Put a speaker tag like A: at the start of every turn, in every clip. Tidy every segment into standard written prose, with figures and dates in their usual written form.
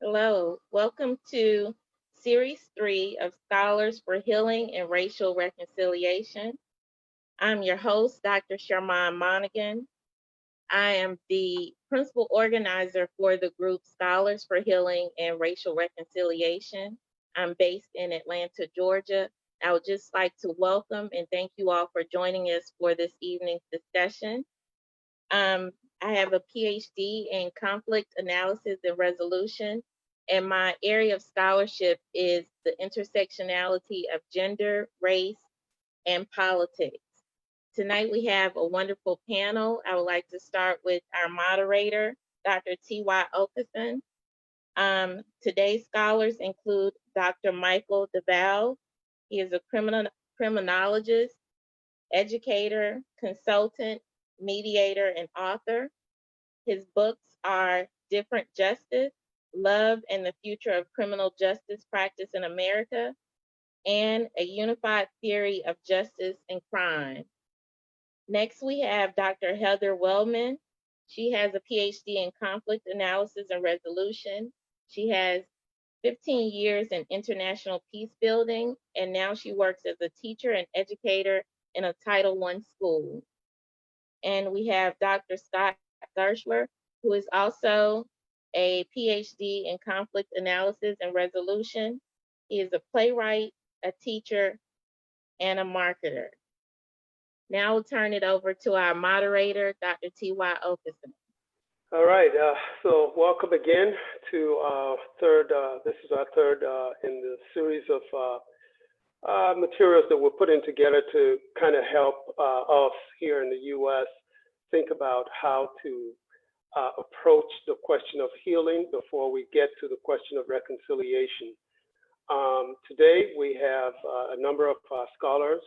A: Hello, welcome to Series 3 of Scholars for Healing and Racial Reconciliation. I'm your host, Dr. Sharman Monaghan. I am the principal organizer for the group Scholars for Healing and Racial Reconciliation. I'm based in Atlanta, Georgia. I would just like to welcome and thank you all for joining us for this evening's discussion. I have a PhD in conflict analysis and resolution, and my area of scholarship is the intersectionality of gender, race, and politics. Tonight we have a wonderful panel. I would like to start with our moderator, Dr. T.Y. Okeson. Today's scholars include Dr. Michael DeVal. He is a criminologist, educator, consultant, mediator, and author. His books are Different Justice, Love and the Future of Criminal Justice Practice in America, and A Unified Theory of Justice and Crime. Next, we have Dr. Heather Wellman. She has a PhD in conflict analysis and resolution. She has 15 years in international peace building, and now she works as a teacher and educator in a Title I school. And we have Dr. Scott Gershler, who is also a PhD in conflict analysis and resolution. He is a playwright, a teacher, and a marketer. Now I'll turn it over to our moderator, Dr. T.Y. Okeson.
B: All right, so welcome again to our third, this is our third in the series of materials that we're putting together to kind of help us here in the U.S. think about how to approach the question of healing before we get to the question of reconciliation. Today we have a number of scholars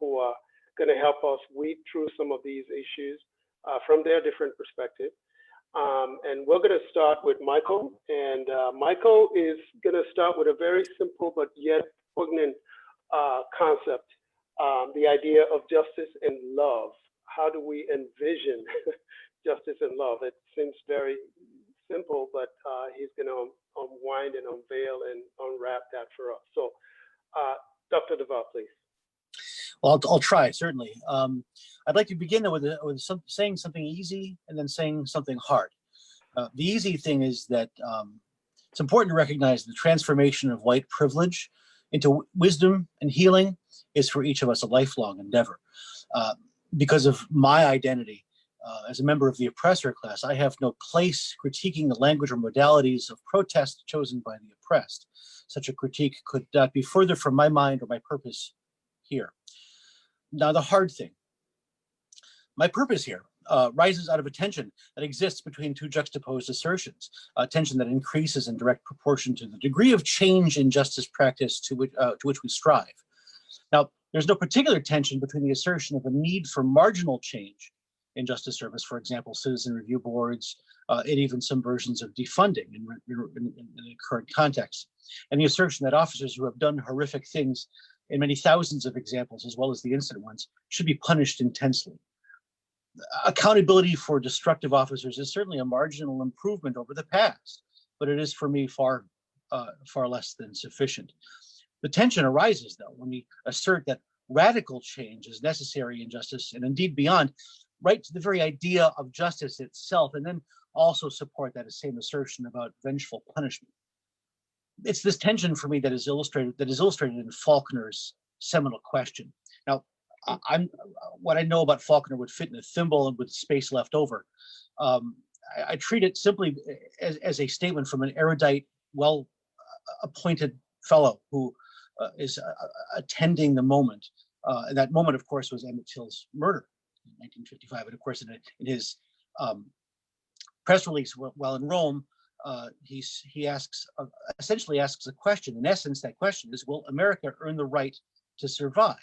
B: who are going to help us weed through some of these issues from their different perspectives. And we're going to start with Michael, and Michael is going to start with a very simple but yet poignant concept, the idea of justice and love. How do we envision justice and love? It seems very simple, but he's going to unwind and unveil and unwrap that for us. So, Dr. DeVal, please.
C: Well, I'll try, certainly. I'd like to begin with saying something easy and then saying something hard. The easy thing is that it's important to recognize the transformation of white privilege into wisdom and healing is for each of us a lifelong endeavor. Because of my identity as a member of the oppressor class, I have no place critiquing the language or modalities of protest chosen by the oppressed. Such a critique could not be further from my mind or my purpose here. Now, the hard thing. My purpose here rises out of a tension that exists between two juxtaposed assertions, a tension that increases in direct proportion to the degree of change in justice practice to which we strive. Now, there's no particular tension between the assertion of a need for marginal change in justice service, for example, citizen review boards, and even some versions of defunding in the current context, and the assertion that officers who have done horrific things in many thousands of examples, as well as the incident ones, should be punished intensely. Accountability for destructive officers is certainly a marginal improvement over the past, but it is for me far less than sufficient. The tension arises, though, when we assert that radical change is necessary in justice and indeed beyond, right to the very idea of justice itself, and then also support that same assertion about vengeful punishment. It's this tension for me that is illustrated in Faulkner's seminal question. Now, what I know about Faulkner would fit in a thimble and with space left over. I treat it simply as a statement from an erudite, well-appointed fellow who is attending the moment. And that moment, of course, was Emmett Till's murder in 1955. And of course, in his press release while in Rome, he essentially asks a question. In essence, that question is, will America earn the right to survive?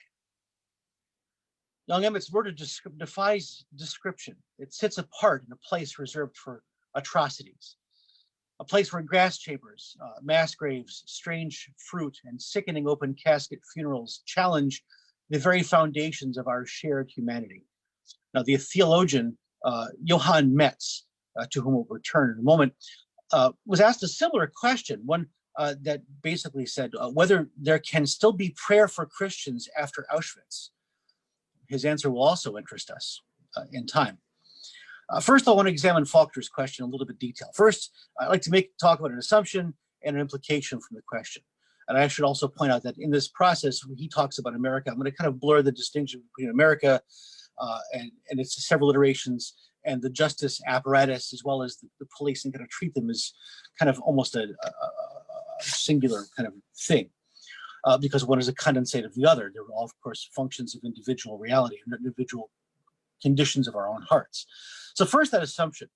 C: Young Emmett's murder defies description. It sits apart in a place reserved for atrocities, a place where gas chambers, mass graves, strange fruit, and sickening open casket funerals challenge the very foundations of our shared humanity. Now, the theologian Johann Metz, to whom we'll return in a moment, was asked a similar question, one that basically said whether there can still be prayer for Christians after Auschwitz. His answer will also interest us in time. First, I want to examine Faulkner's question in a little bit detail. First, I'd like to talk about an assumption and an implication from the question. And I should also point out that in this process, when he talks about America, I'm going to kind of blur the distinction between America and its several iterations and the justice apparatus, as well as the police, and kind of treat them as kind of almost a singular kind of thing, because one is a condensate of the other. They're all, of course, functions of individual reality and individual conditions of our own hearts. So first, that assumption.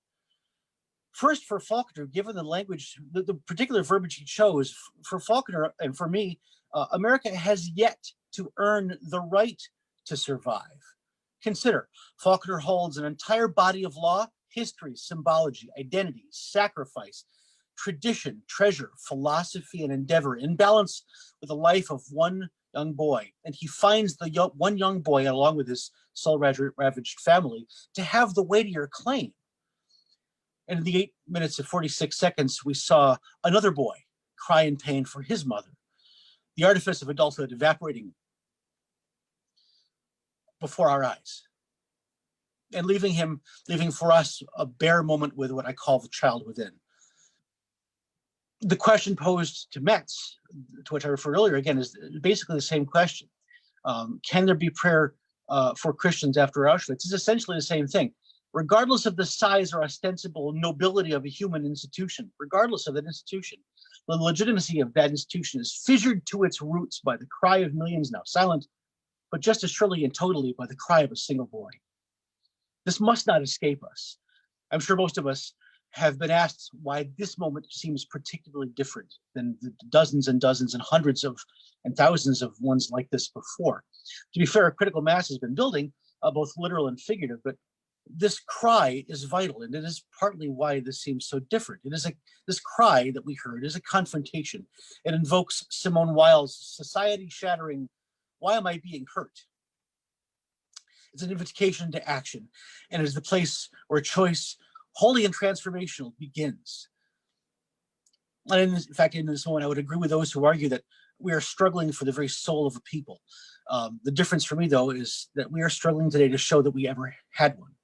C: First, for Faulkner, given the language, the particular verbiage he chose, for Faulkner and for me, America has yet to earn the right to survive. Consider, Faulkner holds an entire body of law, history, symbology, identity, sacrifice, tradition, treasure, philosophy, and endeavor in balance with the life of one young boy. And he finds the one young boy, along with his soul-ravaged family, to have the weightier claim. And in the 8 minutes and 46 seconds, we saw another boy cry in pain for his mother, the artifice of adulthood evaporating before our eyes, and leaving for us a bare moment with what I call the child within. The question posed to Metz, to which I referred earlier, again, is basically the same question. Can there be prayer for Christians after Auschwitz? It's essentially the same thing. Regardless of the size or ostensible nobility of a human institution, regardless of that institution, the legitimacy of that institution is fissured to its roots by the cry of millions now silent, but just as surely and totally by the cry of a single boy. This must not escape us. I'm sure most of us have been asked why this moment seems particularly different than the dozens and dozens and hundreds of and thousands of ones like this before. To be fair, a critical mass has been building, both literal and figurative, but this cry is vital, and it is partly why this seems so different. This cry that we heard is a confrontation. It invokes Simone Weil's society-shattering, "Why am I being hurt?" It's an invitation to action, and it is the place where choice, holy and transformational, begins. And in fact, in this moment, I would agree with those who argue that we are struggling for the very soul of a people. The difference for me, though, is that we are struggling today to show that we ever had one.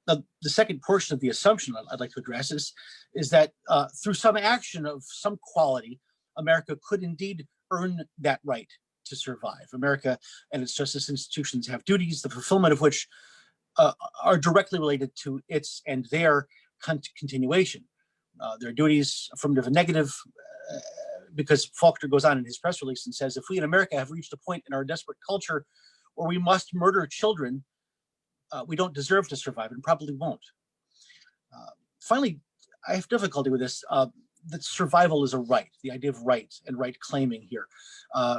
C: Now, the second portion of the assumption I'd like to address is that through some action of some quality, America could indeed earn that right to survive. America and its justice institutions have duties, the fulfillment of which are directly related to its and their continuation. Their duties, affirmative and negative, because Faulkner goes on in his press release and says, if we in America have reached a point in our desperate culture where we must murder children, we don't deserve to survive and probably won't. Finally, I have difficulty with this, that survival is a right, the idea of right and right claiming here.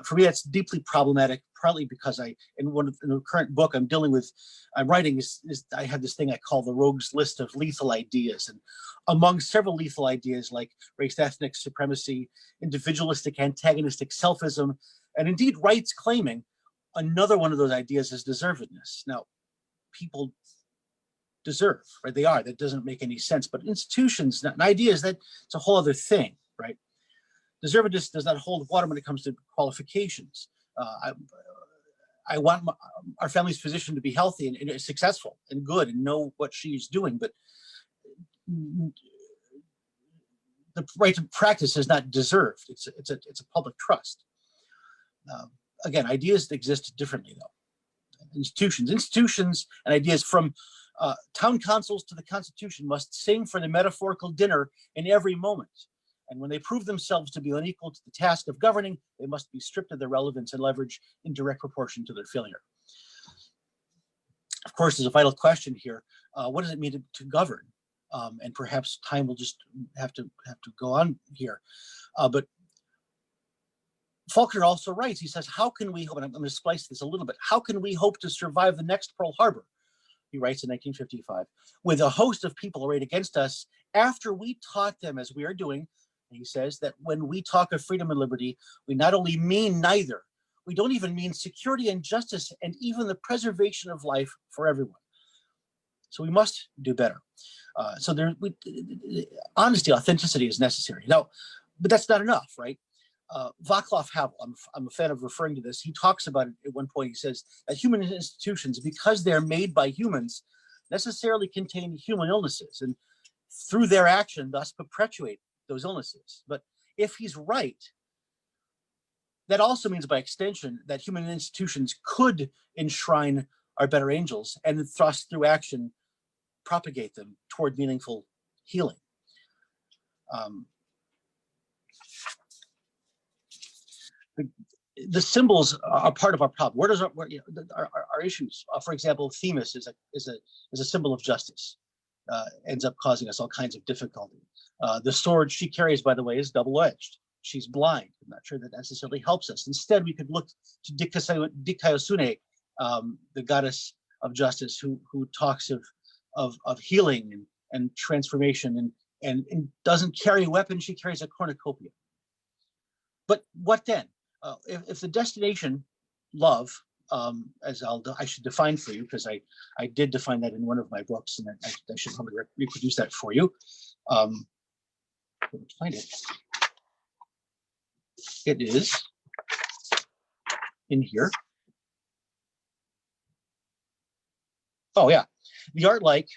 C: For me, that's deeply problematic, partly because in the current book I'm writing, I have this thing I call the rogues list of lethal ideas. And among several lethal ideas like race ethnic supremacy, individualistic antagonistic selfism, and indeed rights claiming, another one of those ideas is deservedness. Now, people deserve, right? They are. That doesn't make any sense. But institutions and ideas, it's a whole other thing, right? Deservedness does not hold water when it comes to qualifications. I want our family's physician to be healthy and successful and good and know what she's doing, but the right to practice is not deserved. It's a public trust. Again, ideas exist differently, though. Institutions and ideas, from town councils to the Constitution, must sing for the metaphorical dinner in every moment. And when they prove themselves to be unequal to the task of governing, they must be stripped of their relevance and leverage in direct proportion to their failure. Of course, there's a vital question here. What does it mean to govern? And perhaps time will just have to go on here. But Faulkner also writes, he says, how can we hope, and I'm going to splice this a little bit, how can we hope to survive the next Pearl Harbor? He writes in 1955, with a host of people arrayed against us, after we taught them, as we are doing, he says, that when we talk of freedom and liberty, we not only mean neither, we don't even mean security and justice and even the preservation of life for everyone. So we must do better. So honesty, authenticity is necessary. Now, but that's not enough, right? Václav Havel, I'm a fan of referring to this. He talks about it at one point. He says that human institutions, because they're made by humans, necessarily contain human illnesses, and through their action, thus perpetuate those illnesses. But if he's right, that also means by extension that human institutions could enshrine our better angels and thus through action propagate them toward meaningful healing. The symbols are part of our problem. Where does our issues? For example, Themis is a symbol of justice. Ends up causing us all kinds of difficulty. The sword she carries, by the way, is double-edged. She's blind. I'm not sure that necessarily helps us. Instead, we could look to Dikaiosune, the goddess of justice, who talks of healing and transformation, and doesn't carry a weapon. She carries a cornucopia. But what then? If the destination, love, as I should define for you, because I did define that in one of my books, and I should probably reproduce that for you. Find it. It is in here. Oh yeah, the art-like,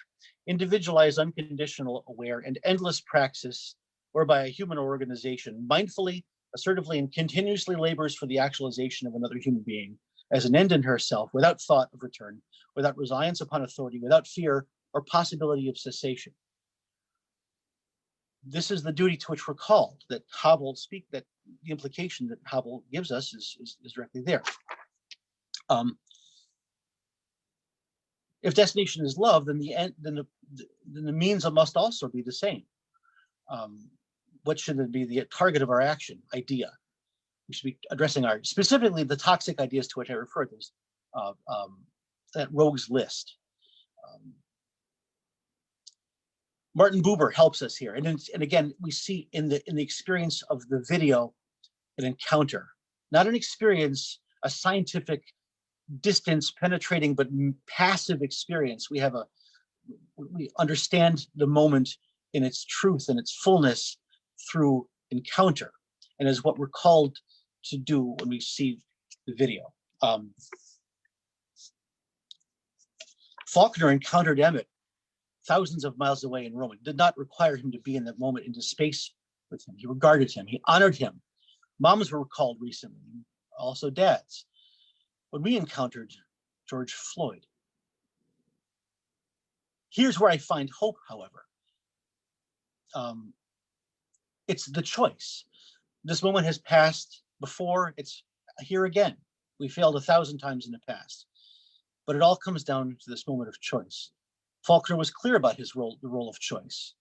C: individualized, unconditional, aware, and endless praxis whereby a human organization mindfully, assertively, and continuously labors for the actualization of another human being as an end in herself, without thought of return, without reliance upon authority, without fear or possibility of cessation. This is the duty to which we're called, that the implication that Havel gives us is directly there. If destination is love, then the means must also be the same. What should it be the target of our action? Idea. We should be addressing specifically the toxic ideas to which I referred to, that rogues list. Martin Buber helps us here, and again we see in the experience of the video an encounter, not an experience, a scientific, distance penetrating but passive experience. We understand the moment in its truth and its fullness through encounter, and is what we're called to do when we see the video. Faulkner encountered Emmett thousands of miles away in Rome. It did not require him to be in that moment into space with him. He regarded him, he honored him. Moms were called recently, also dads. When we encountered George Floyd. Here's where I find hope, however. It's the choice. This moment has passed before, it's here again. We failed 1,000 times in the past, but it all comes down to this moment of choice. Faulkner was clear about his role, the role of choice.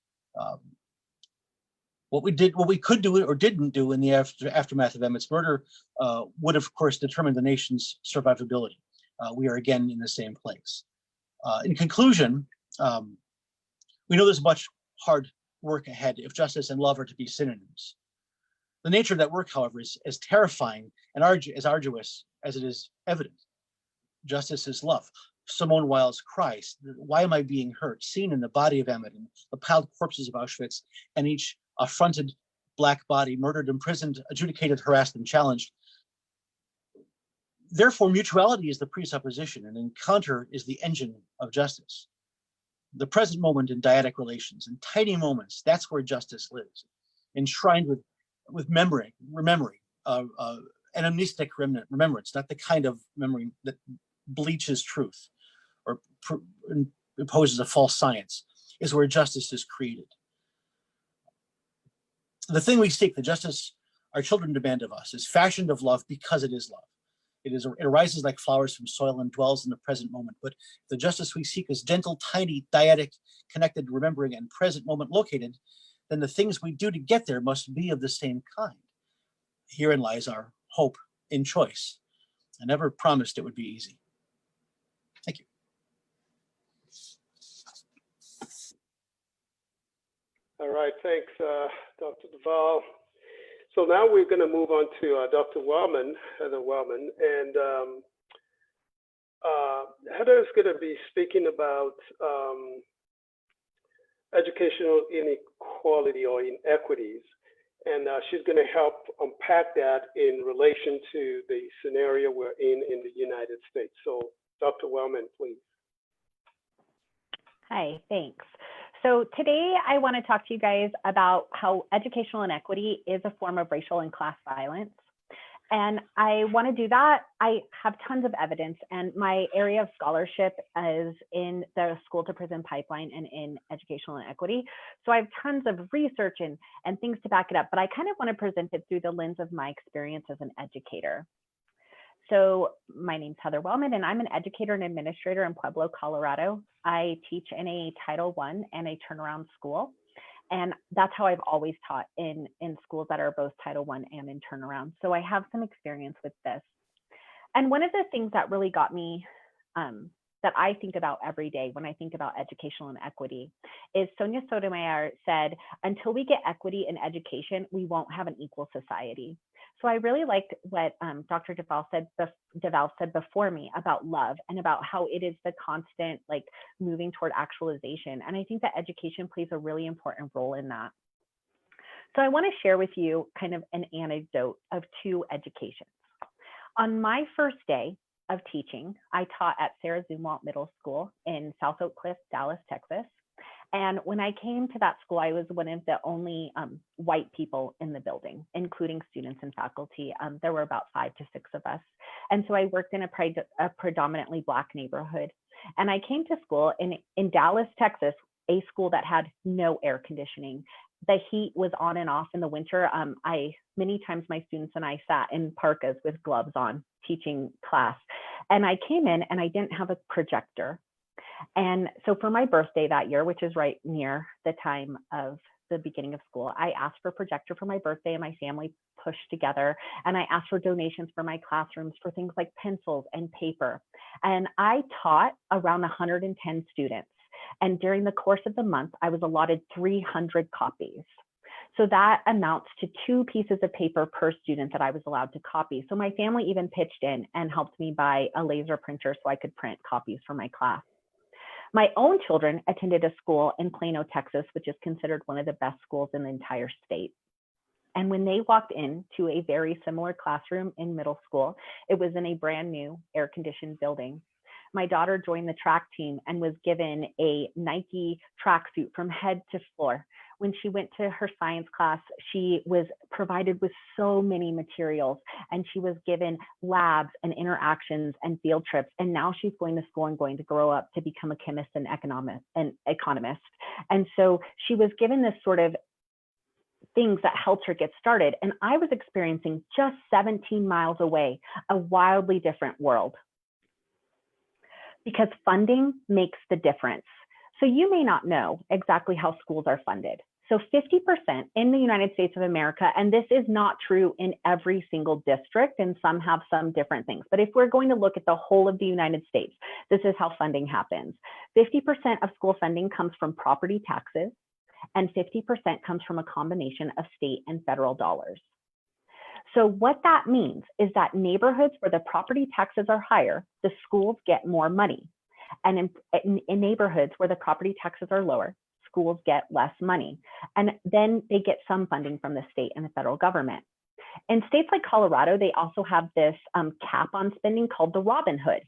C: What we could do or didn't do in the aftermath of Emmett's murder would, of course, determine the nation's survivability. We are again in the same place. In conclusion, we know there's much hard work ahead if justice and love are to be synonyms. The nature of that work, however, is as terrifying and as arduous as it is evident. Justice is love. Simone Weil's cries, "Why am I being hurt?" seen in the body of Emmett and the piled corpses of Auschwitz, and each affronted Black body, murdered, imprisoned, adjudicated, harassed, and challenged. Therefore, mutuality is the presupposition, and encounter is the engine of justice. The present moment in dyadic relations, in tiny moments, that's where justice lives, enshrined with remembering, anamnestic remembrance, not the kind of memory that bleaches truth or imposes a false science, is where justice is created. The thing we seek, the justice our children demand of us, is fashioned of love because it is love. It arises like flowers from soil and dwells in the present moment. But the justice we seek is gentle, tiny, dyadic, connected, remembering, and present moment located, then the things we do to get there must be of the same kind. Herein lies our hope in choice. I never promised it would be easy. Thank you.
B: All right, thanks, Dr. Duvall. So now we're going to move on to Dr. Wellman, Heather Wellman, and Heather is going to be speaking about educational inequality or inequities. And she's going to help unpack that in relation to the scenario we're in the United States. So Dr. Wellman, please.
D: Hi, thanks. So today I want to talk to you guys about how educational inequity is a form of racial and class violence. And I want to do that. I have tons of evidence, and my area of scholarship is in the school to prison pipeline and in educational inequity. So I have tons of research and things to back it up, but I kind of want to present it through the lens of my experience as an educator. So my name's Heather Wellman, and I'm an educator and administrator in Pueblo, Colorado. I teach in a Title I and a turnaround school. And that's how I've always taught in schools that are both Title I and in turnaround. So I have some experience with this. And one of the things that really got me, that I think about every day when I think about educational inequity is Sonia Sotomayor said, until we get equity in education, we won't have an equal society. So I really liked what Dr. Deval said before me about love and about how it is the constant like moving toward actualization. And I think that education plays a really important role in that. So I want to share with you kind of an anecdote of two educations. On my first day of teaching, I taught at Sarah Zumwalt Middle School in South Oak Cliff, Dallas, Texas. And when I came to that school, I was one of the only white people in the building, including students and faculty. There were about 5 to 6 of us. And so I worked in a predominantly Black neighborhood. And I came to school in Dallas, Texas, a school that had no air conditioning. The heat was on and off in the winter. Many times my students and I sat in parkas with gloves on teaching class. And I came in and I didn't have a projector. And so for my birthday that year, which is right near the time of the beginning of school, I asked for a projector for my birthday, and my family pushed together. And I asked for donations for my classrooms for things like pencils and paper. And I taught around 110 students. And during the course of the month, I was allotted 300 copies. So that amounts to 2 pieces of paper per student that I was allowed to copy. So my family even pitched in and helped me buy a laser printer so I could print copies for my class. My own children attended a school in Plano, Texas, which is considered one of the best schools in the entire state. And when they walked into a very similar classroom in middle school, it was in a brand new air-conditioned building. My daughter joined the track team and was given a Nike tracksuit from head to floor. When she went to her science class, she was provided with so many materials, and she was given labs and interactions and field trips. And now she's going to school and going to grow up to become a chemist and economist. And so she was given this sort of things that helped her get started. And I was experiencing just 17 miles away, a wildly different world. Because funding makes the difference. So you may not know exactly how schools are funded. So 50% in the United States of America, and this is not true in every single district, and some have some different things. But if we're going to look at the whole of the United States, this is how funding happens. 50% of school funding comes from property taxes, and 50% comes from a combination of state and federal dollars. So what that means is that neighborhoods where the property taxes are higher, the schools get more money. And in neighborhoods where the property taxes are lower, schools get less money. And then they get some funding from the state and the federal government. In states like Colorado, they also have this cap on spending called the Robin Hood.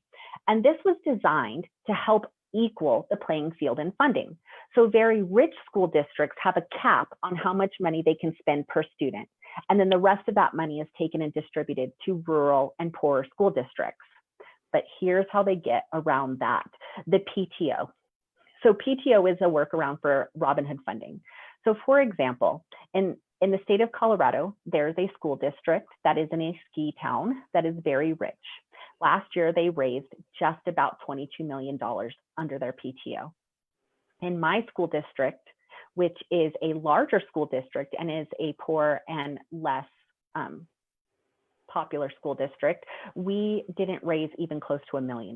D: And this was designed to help equal the playing field in funding. So very rich school districts have a cap on how much money they can spend per student. And then the rest of that money is taken and distributed to rural and poorer school districts. But here's how they get around that, the PTO. So PTO is a workaround for Robin Hood funding. So for example, in the state of Colorado, there's a school district that is in a ski town that is very rich. Last year, they raised just about $22 million under their PTO. In my school district, which is a larger school district and is a poor and less popular school district, we didn't raise even close to $1 million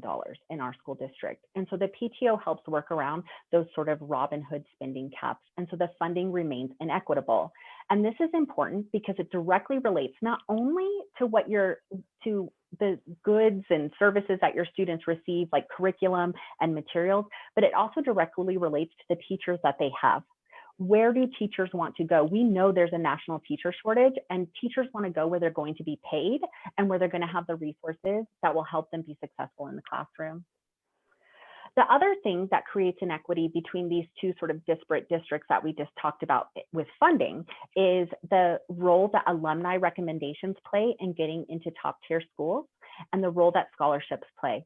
D: in our school district. And so the PTO helps work around those sort of Robin Hood spending caps. And so the funding remains inequitable. And this is important because it directly relates not only to the goods and services that your students receive, like curriculum and materials, but it also directly relates to the teachers that they have. Where do teachers want to go? We know there's a national teacher shortage, and teachers want to go where they're going to be paid and where they're going to have the resources that will help them be successful in the classroom. The other thing that creates inequity between these two sort of disparate districts that we just talked about with funding is the role that alumni recommendations play in getting into top tier schools and the role that scholarships play.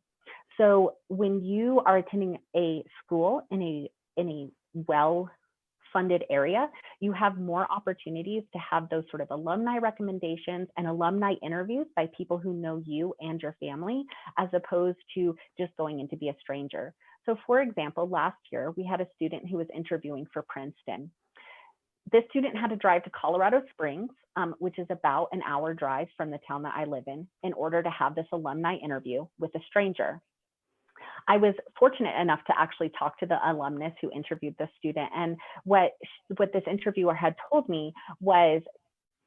D: So when you are attending a school in a well-funded area, you have more opportunities to have those sort of alumni recommendations and alumni interviews by people who know you and your family, as opposed to just going in to be a stranger. So for example, last year, we had a student who was interviewing for Princeton. This student had to drive to Colorado Springs, which is about an hour drive from the town that I live in order to have this alumni interview with a stranger. I was fortunate enough to actually talk to the alumnus who interviewed the student. And what this interviewer had told me was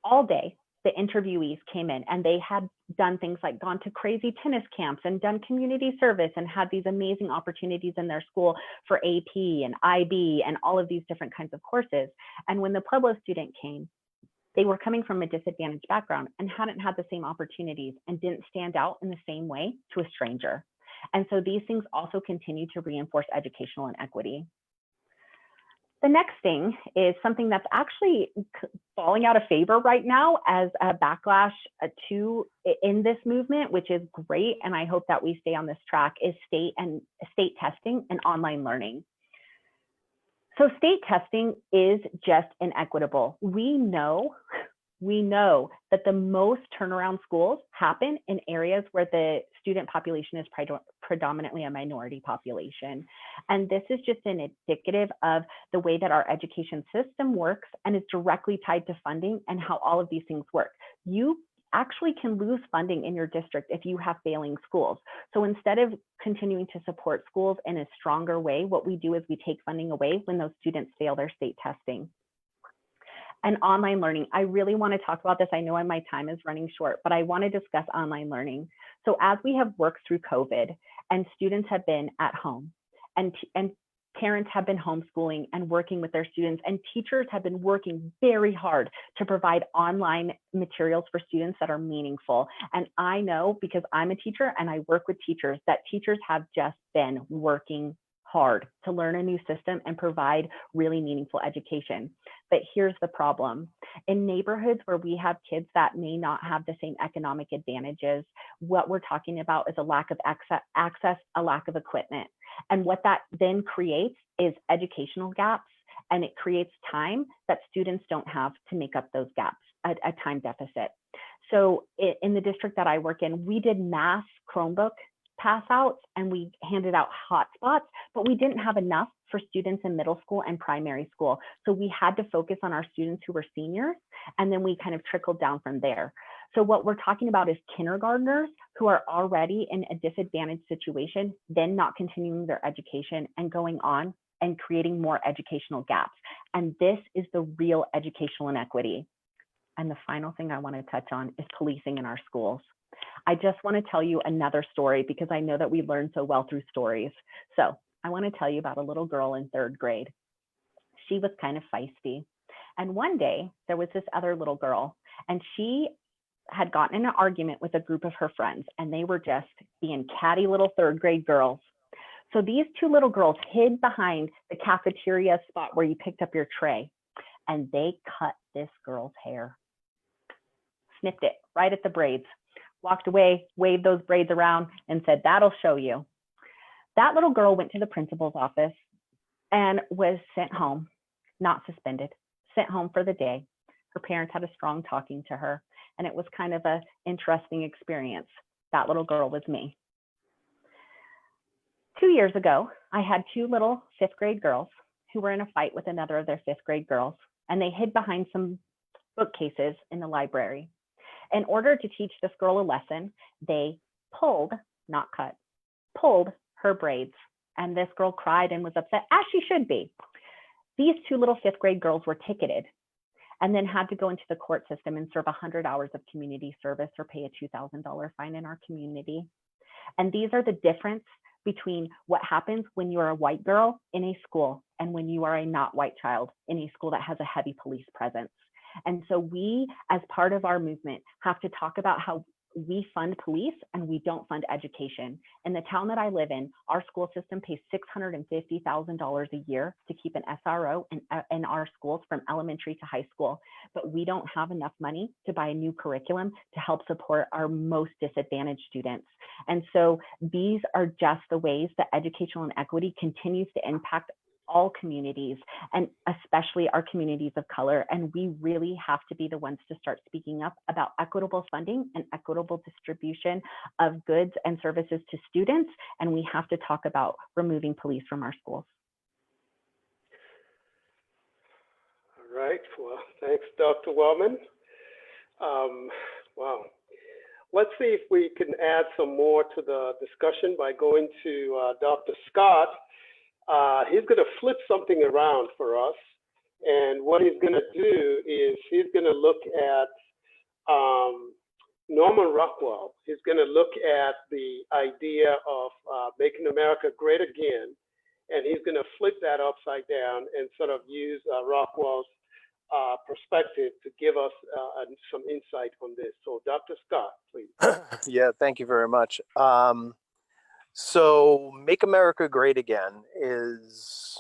D: all day, the interviewees came in and they had done things like gone to crazy tennis camps and done community service and had these amazing opportunities in their school for AP and IB and all of these different kinds of courses. And when the Pueblo student came, they were coming from a disadvantaged background and hadn't had the same opportunities and didn't stand out in the same way to a stranger. And so these things also continue to reinforce educational inequity. The next thing is something that's actually falling out of favor right now as a backlash in this movement, which is great, and I hope that we stay on this track, is state testing and online learning. So state testing is just inequitable. We know that the most turnaround schools happen in areas where the student population is predominantly a minority population. And this is just an indicative of the way that our education system works and is directly tied to funding and how all of these things work. You actually can lose funding in your district if you have failing schools. So instead of continuing to support schools in a stronger way, what we do is we take funding away when those students fail their state testing. And online learning, I really want to talk about this. I know my time is running short, but I want to discuss online learning. So as we have worked through COVID and students have been at home and parents have been homeschooling and working with their students, and teachers have been working very hard to provide online materials for students that are meaningful. And I know, because I'm a teacher and I work with teachers, that teachers have just been working hard to learn a new system and provide really meaningful education. But here's the problem. In neighborhoods where we have kids that may not have the same economic advantages, what we're talking about is a lack of access, a lack of equipment. And what that then creates is educational gaps, and it creates time that students don't have to make up those gaps, a time deficit. So in the district that I work in, we did mass Chromebook pass outs and we handed out hotspots, but we didn't have enough for students in middle school and primary school. So we had to focus on our students who were seniors, and then we kind of trickled down from there. So what we're talking about is kindergartners who are already in a disadvantaged situation, then not continuing their education and going on and creating more educational gaps. And this is the real educational inequity. And the final thing I want to touch on is policing in our schools. I just want to tell you another story because I know that we learn so well through stories. So I want to tell you about a little girl in 3rd grade. She was kind of feisty. And one day there was this other little girl, and she had gotten in an argument with a group of her friends, and they were just being catty little 3rd grade girls. So these two little girls hid behind the cafeteria spot where you picked up your tray, and they cut this girl's hair, snipped it right at the braids, walked away, waved those braids around, and said, "That'll show you." That little girl went to the principal's office and was sent home, not suspended, sent home for the day. Her parents had a strong talking to her, and it was kind of an interesting experience. That little girl was me. 2 years ago, I had 2 little 5th grade girls who were in a fight with another of their 5th grade girls, and they hid behind some bookcases in the library. In order to teach this girl a lesson, they pulled, not cut, pulled her braids. And this girl cried and was upset, as she should be. These 2 little 5th grade girls were ticketed. and then had to go into the court system and serve 100 hours of community service or pay a $2,000 fine in our community. And these are the difference between what happens when you are a white girl in a school and when you are a not white child in a school that has a heavy police presence. And so we, as part of our movement, have to talk about how we fund police and we don't fund education. In the town that I live in, our school system pays $650,000 a year to keep an SRO in our schools from elementary to high school, but we don't have enough money to buy a new curriculum to help support our most disadvantaged students. And so these are just the ways that educational inequity continues to impact all communities, and especially our communities of color. And we really have to be the ones to start speaking up about equitable funding and equitable distribution of goods and services to students. And we have to talk about removing police from our schools.
B: All right, well, thanks, Dr. Wellman. Wow. Let's see if we can add some more to the discussion by going to Dr. Scott. He's going to flip something around for us. And what he's going to do is he's going to look at Norman Rockwell. He's going to look at the idea of making America great again. And he's going to flip that upside down and sort of use Rockwell's perspective to give us some insight on this. So Dr. Scott, please.
E: Yeah, thank you very much. So Make America Great Again is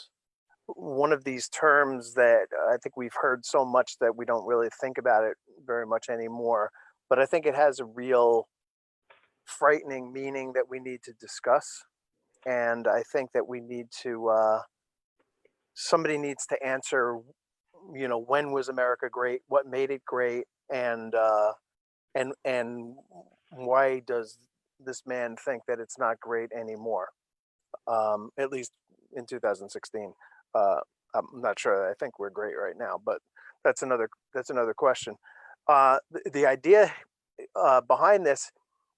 E: one of these terms that I think we've heard so much that we don't really think about it very much anymore. But I think it has a real frightening meaning that we need to discuss. And I think that we need to, somebody needs to answer, you know, when was America great? What made it great? And why does this man think that it's not great anymore? At least in 2016. I'm not sure. I think we're great right now, but that's another question. The idea behind this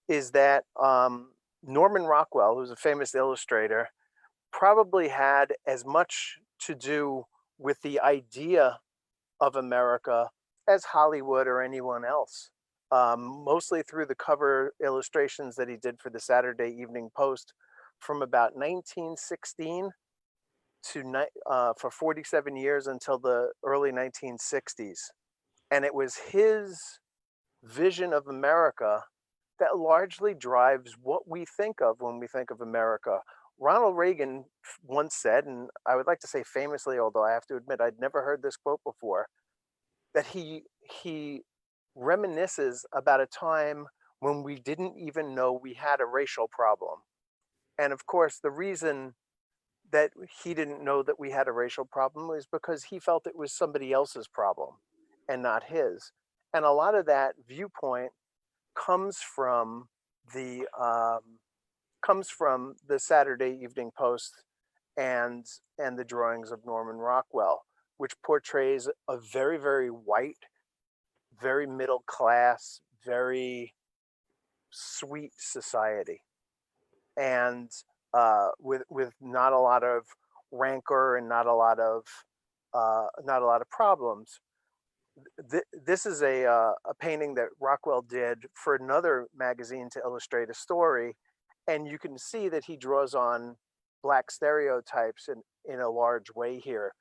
E: is that Norman Rockwell, who's a famous illustrator, probably had as much to do with the idea of America as Hollywood or anyone else. Mostly through the cover illustrations that he did for the Saturday Evening Post from about 1916 to for 47 years until the early 1960s. And it was his vision of America that largely drives what we think of when we think of America. Ronald Reagan once said, and I would like to say famously, although I have to admit I'd never heard this quote before, that he reminisces about a time when we didn't even know we had a racial problem. And of course, the reason that he didn't know that we had a racial problem was because he felt it was somebody else's problem and not his. And a lot of that viewpoint comes from the Saturday Evening Post and the drawings of Norman Rockwell, which portrays a very, very white, very middle class, very sweet society, and with not a lot of rancor and not a lot of problems. This is a painting that Rockwell did for another magazine to illustrate a story, and you can see that he draws on Black stereotypes in a large way here.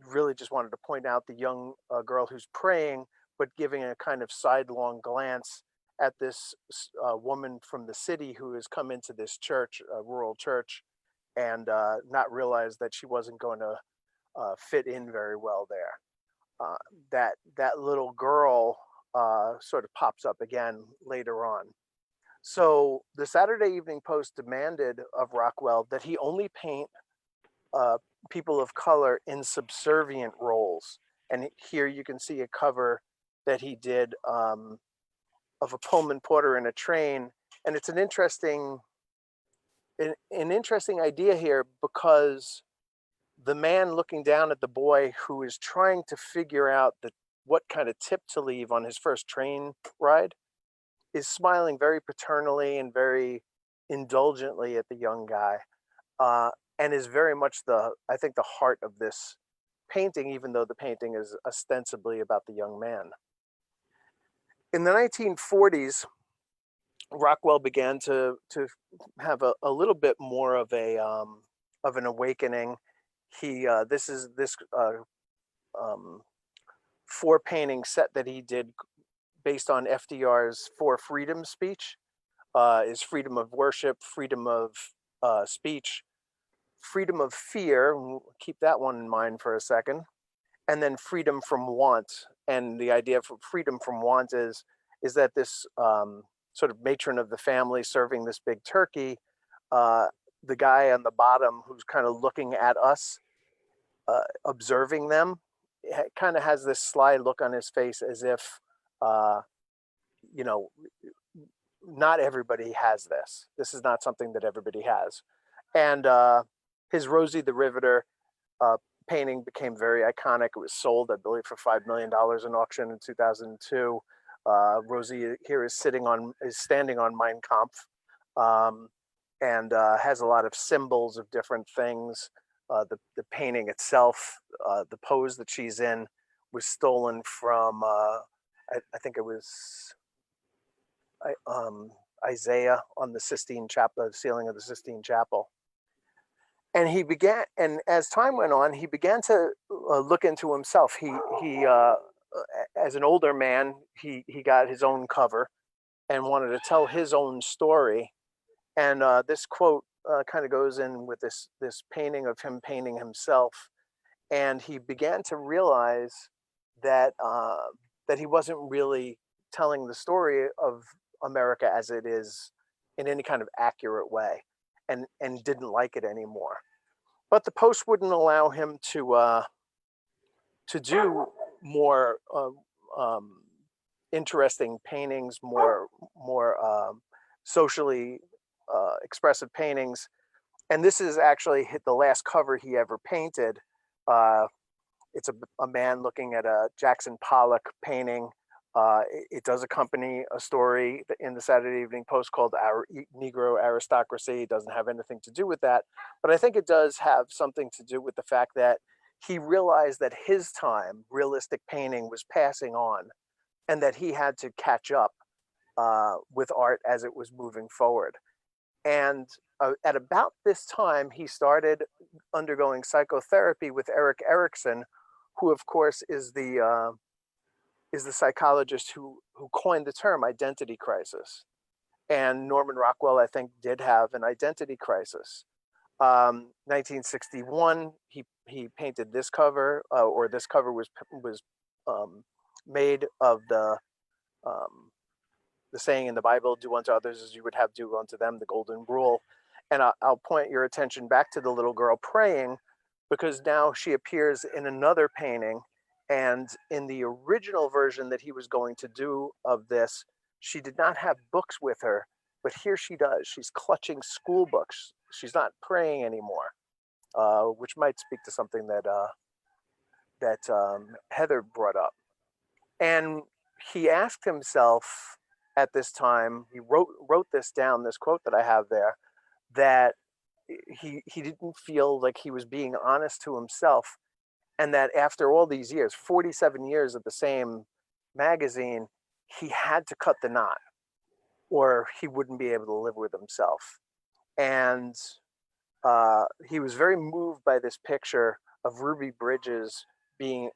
E: Really just wanted to point out the young girl who's praying, but giving a kind of sidelong glance at this woman from the city who has come into this church, a rural church, and not realize that she wasn't going to fit in very well there. That little girl sort of pops up again later on. So the Saturday Evening Post demanded of Rockwell that he only paint people of color in subservient roles. And here you can see a cover that he did of a Pullman porter in a train. And it's an interesting idea here, because the man looking down at the boy who is trying to figure out what kind of tip to leave on his first train ride is smiling very paternally and very indulgently at the young guy, and is very much I think the heart of this painting, even though the painting is ostensibly about the young man. In the 1940s, Rockwell began to have a little bit more of an awakening. This 4 painting set that he did based on FDR's 4 freedom speech is freedom of worship, freedom of speech, freedom of fear. Keep that one in mind for a second, and then freedom from want. And the idea of freedom from want is that this sort of matron of the family serving this big turkey, the guy on the bottom who's kind of looking at us, observing them, kind of has this sly look on his face as if, you know, not everybody has this. This is not something that everybody has. And his Rosie the Riveter painting became very iconic. It was sold, I believe, for $5 million in auction in 2002. Rosie here is standing on Mein Kampf, and has a lot of symbols of different things. The painting itself, the pose that she's in, was stolen from I think it was Isaiah on the Sistine Chapel, the ceiling of the Sistine Chapel. And as time went on, he began to look into himself. He as an older man, he got his own cover and wanted to tell his own story. And this quote kind of goes in with this painting of him painting himself. And he began to realize that that he wasn't really telling the story of America as it is in any kind of accurate way, and didn't like it anymore. But the Post wouldn't allow him to do more interesting paintings, more socially expressive paintings. And this is actually the last cover he ever painted. It's a man looking at a Jackson Pollock painting. It does accompany a story in the Saturday Evening Post called Our Negro Aristocracy. It doesn't have anything to do with that. But I think it does have something to do with the fact that he realized that his time, realistic painting, was passing on, and that he had to catch up with art as it was moving forward. And at about this time, he started undergoing psychotherapy with Erik Erikson, who, of course, is the psychologist who coined the term identity crisis. And Norman Rockwell, I think, did have an identity crisis. 1961, he painted this cover, or this cover was made of the saying in the Bible, "Do unto others as you would have do unto them," the golden rule. And I'll point your attention back to the little girl praying, because now she appears in another painting. And in the original version that he was going to do of this, she did not have books with her, but here she does. She's clutching school books. She's not praying anymore, which might speak to something that Heather brought up. And he asked himself at this time, he wrote this down, this quote that I have there, that he didn't feel like he was being honest to himself, and that after all these years, 47 years of the same magazine, he had to cut the knot, or he wouldn't be able to live with himself. And he was very moved by this picture of Ruby Bridges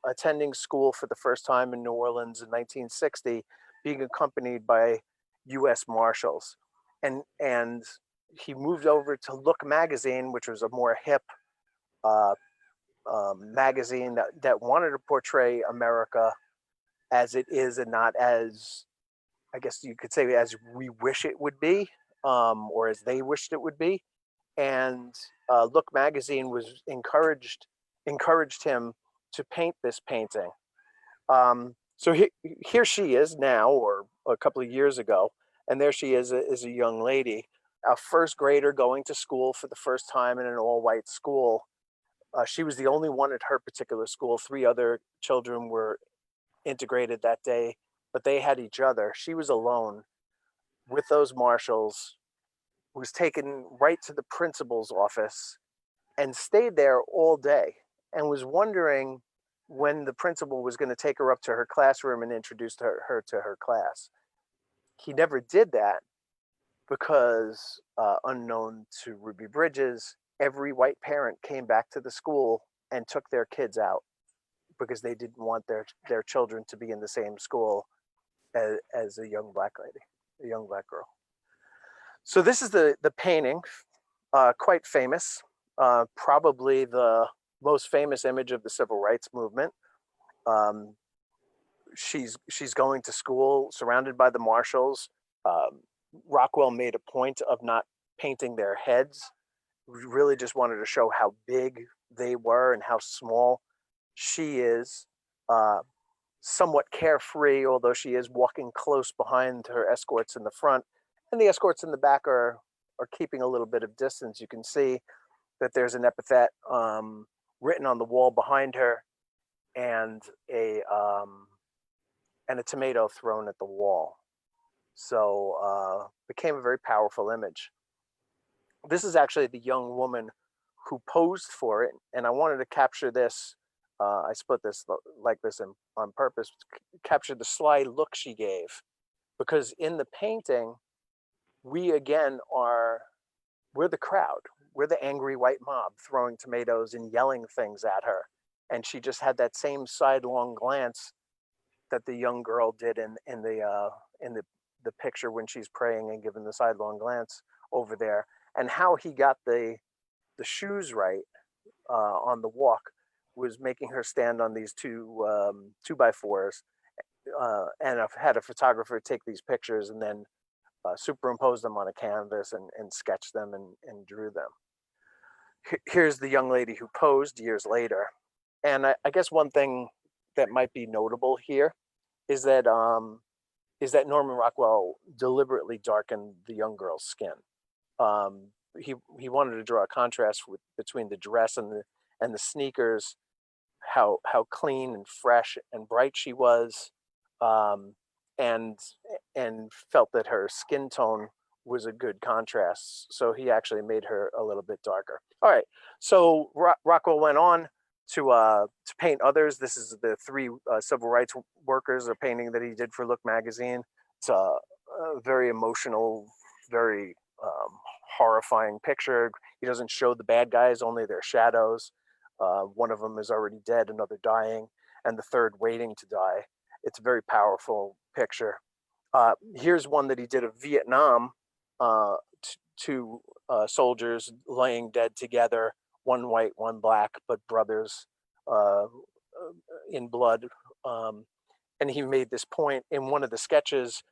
E: attending school for the first time in New Orleans in 1960, being accompanied by U.S. Marshals. And he moved over to Look magazine, which was a more hip magazine that wanted to portray America as it is, and not as, I guess you could say, as we wish it would be, or as they wished it would be. And Look magazine was encouraged him to paint this painting. So here she is now, or a couple of years ago, and there she is as a young lady, a first grader going to school for the first time in an all-white school. She was the only one at her particular school. 3 other children were integrated that day, but they had each other. She was alone with those marshals, was taken right to the principal's office and stayed there all day, and was wondering when the principal was going to take her up to her classroom and introduce her to her class. He never did that because, unknown to Ruby Bridges, every white parent came back to the school and took their kids out because they didn't want their children to be in the same school as a young black lady, a young black girl. So this is the painting, quite famous, probably the most famous image of the civil rights movement. She's going to school surrounded by the marshals. Rockwell made a point of not painting their heads. We really just wanted to show how big they were and how small she is. Somewhat carefree, although she is walking close behind her escorts in the front, and the escorts in the back are keeping a little bit of distance. You can see that there's an epithet written on the wall behind her, and a tomato thrown at the wall. So became a very powerful image. This is actually the young woman who posed for it, and I wanted to capture this. I split this like this on purpose, capture the sly look she gave, because in the painting, we're the crowd. We're the angry white mob throwing tomatoes and yelling things at her. And she just had that same sidelong glance that the young girl did in the picture when she's praying and giving the sidelong glance over there. And how he got the shoes right on the walk was making her stand on these two 2x4s, and I've had a photographer take these pictures and then superimpose them on a canvas and sketch them and drew them. Here's the young lady who posed years later. And I guess one thing that might be notable here is that Norman Rockwell deliberately darkened the young girl's skin. He wanted to draw a contrast between the dress and the sneakers, how clean and fresh and bright she was, and felt that her skin tone was a good contrast. So he actually made her a little bit darker. All right. So Rockwell went on to paint others. This is the three civil rights workers, a painting that he did for Look magazine. It's a very emotional, very horrifying picture. He doesn't show the bad guys, only their shadows. One of them is already dead, another dying, and the third waiting to die. It's a very powerful picture. Here's one that he did of Vietnam, two soldiers laying dead together, one white, one black, but brothers in blood. And he made this point in one of the sketches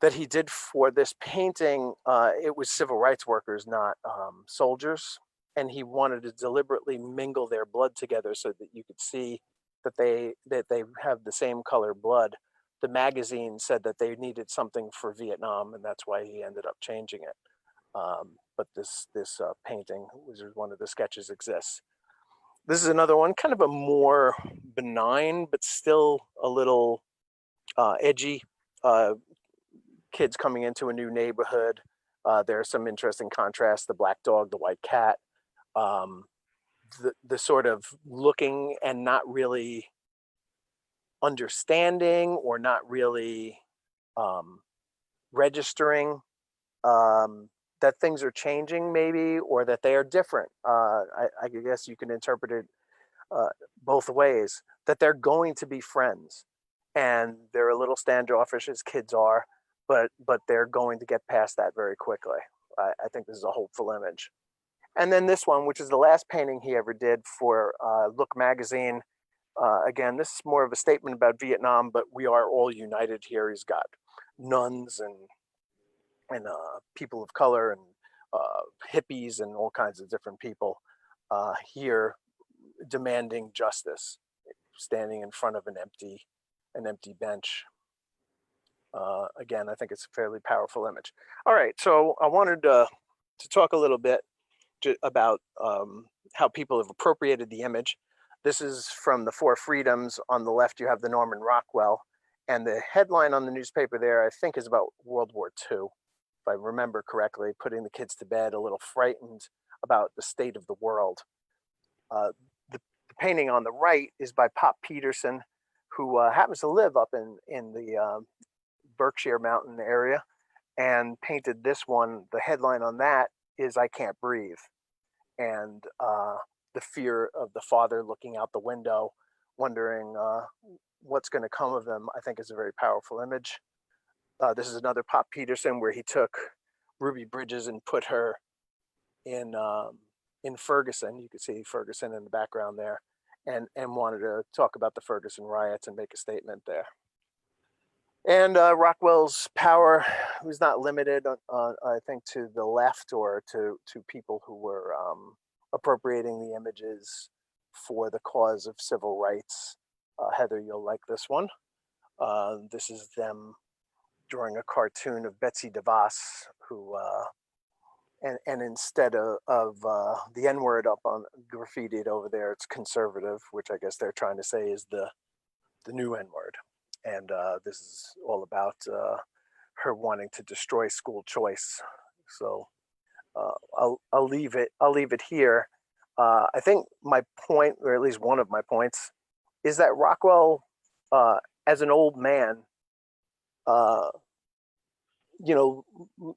E: that he did for this painting. It was civil rights workers, not soldiers. And he wanted to deliberately mingle their blood together so that you could see that they have the same color blood. The magazine said that they needed something for Vietnam, and that's why he ended up changing it. But this painting, which is one of the sketches, exists. This is another one, kind of a more benign, but still a little edgy. Kids coming into a new neighborhood. There are some interesting contrasts: the black dog, the white cat. The sort of looking and not really understanding or not really registering that things are changing, maybe, or that they are different. I guess you can interpret it both ways, that they're going to be friends and they're a little standoffish as kids are, but they're going to get past that very quickly. I think this is a hopeful image. And then this one, which is the last painting he ever did for Look magazine. Again, this is more of a statement about Vietnam, but we are all united here. He's got nuns and people of color and hippies and all kinds of different people here demanding justice, standing in front of an empty bench. Again, I think it's a fairly powerful image. All right, so I wanted to talk a little bit about how people have appropriated the image. This is from the Four Freedoms. On the left, you have the Norman Rockwell, and the headline on the newspaper there, I think, is about World War II, if I remember correctly, putting the kids to bed, a little frightened about the state of the world. The The painting on the right is by Pop Peterson, who happens to live up in the Berkshire Mountain area, and painted this one. The headline on that is "I Can't Breathe," and the fear of the father looking out the window, wondering what's going to come of them, I think is a very powerful image. This is another Pop Peterson where he took Ruby Bridges and put her in Ferguson. You can see Ferguson in the background there, and wanted to talk about the Ferguson riots and make a statement there. And Rockwell's power was not limited, I think, to the left or to people who were appropriating the images for the cause of civil rights. Heather, you'll like this one. This is them drawing a cartoon of Betsy DeVos, who, and instead of the N-word up on graffitied over there, it's conservative, which I guess they're trying to say is the new N-word. And this is all about her wanting to destroy school choice. So I'll leave it here. I think my point, or at least one of my points, is that Rockwell, as an old man,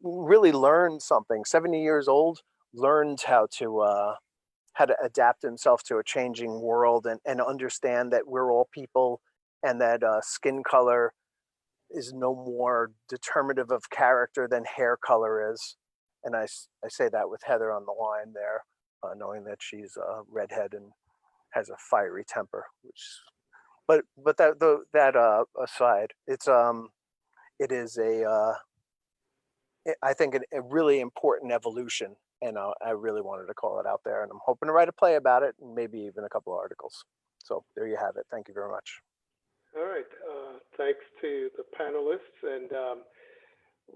E: really learned something. 70 years old, learned how to adapt himself to a changing world and understand that we're all people, and that skin color is no more determinative of character than hair color is. And I say that with Heather on the line there, knowing that she's a redhead and has a fiery temper. But that aside, it is I think a really important evolution, and I really wanted to call it out there, and I'm hoping to write a play about it, and maybe even a couple of articles. So there you have it. Thank you very much.
B: All right. Thanks to the panelists. And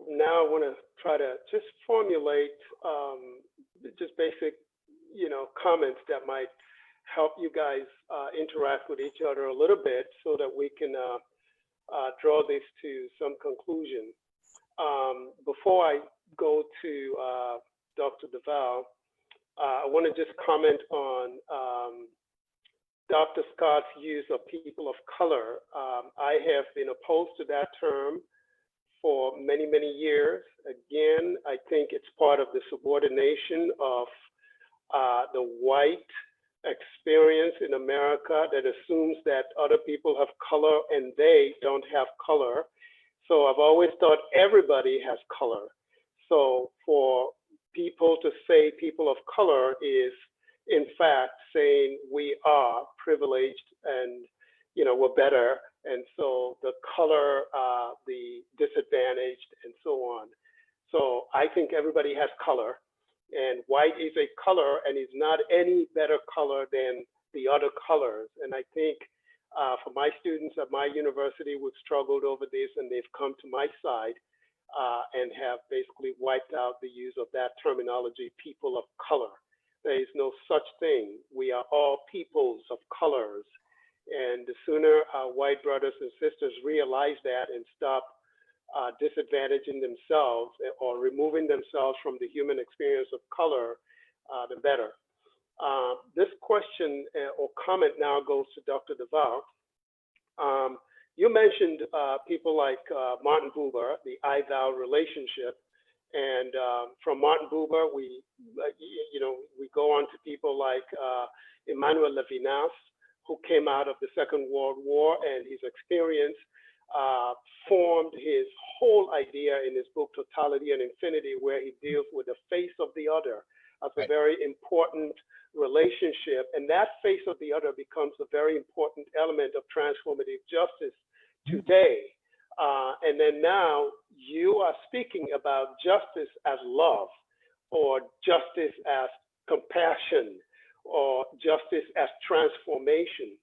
B: now I want to try to just formulate just basic, comments that might help you guys interact with each other a little bit so that we can draw this to some conclusion. Before I go to Dr. Duval, I want to just comment on Dr. Scott's use of people of color. I have been opposed to that term for many, many years. Again, I think it's part of the subordination of the white experience in America that assumes that other people have color and they don't have color. So I've always thought everybody has color. So for people to say people of color is, in fact, saying we are privileged and we're better, and so the color, the disadvantaged, and so on. So I think everybody has color, and white is a color and is not any better color than the other colors. And I think for my students at my university who've struggled over this, and they've come to my side and have basically wiped out the use of that terminology, people of color. There is no such thing. We are all peoples of colors. And the sooner our white brothers and sisters realize that and stop disadvantaging themselves or removing themselves from the human experience of color, the better. This question or comment now goes to Dr. Duval. You mentioned people like Martin Buber, the I-thou relationship. And from Martin Buber, we go on to people like Emmanuel Levinas, who came out of the Second World War, and his experience formed his whole idea in his book Totality and Infinity, where he deals with the face of the other as a very important relationship. And that face of the other becomes a very important element of transformative justice today. And then now you are speaking about justice as love, or justice as compassion, or justice as transformation.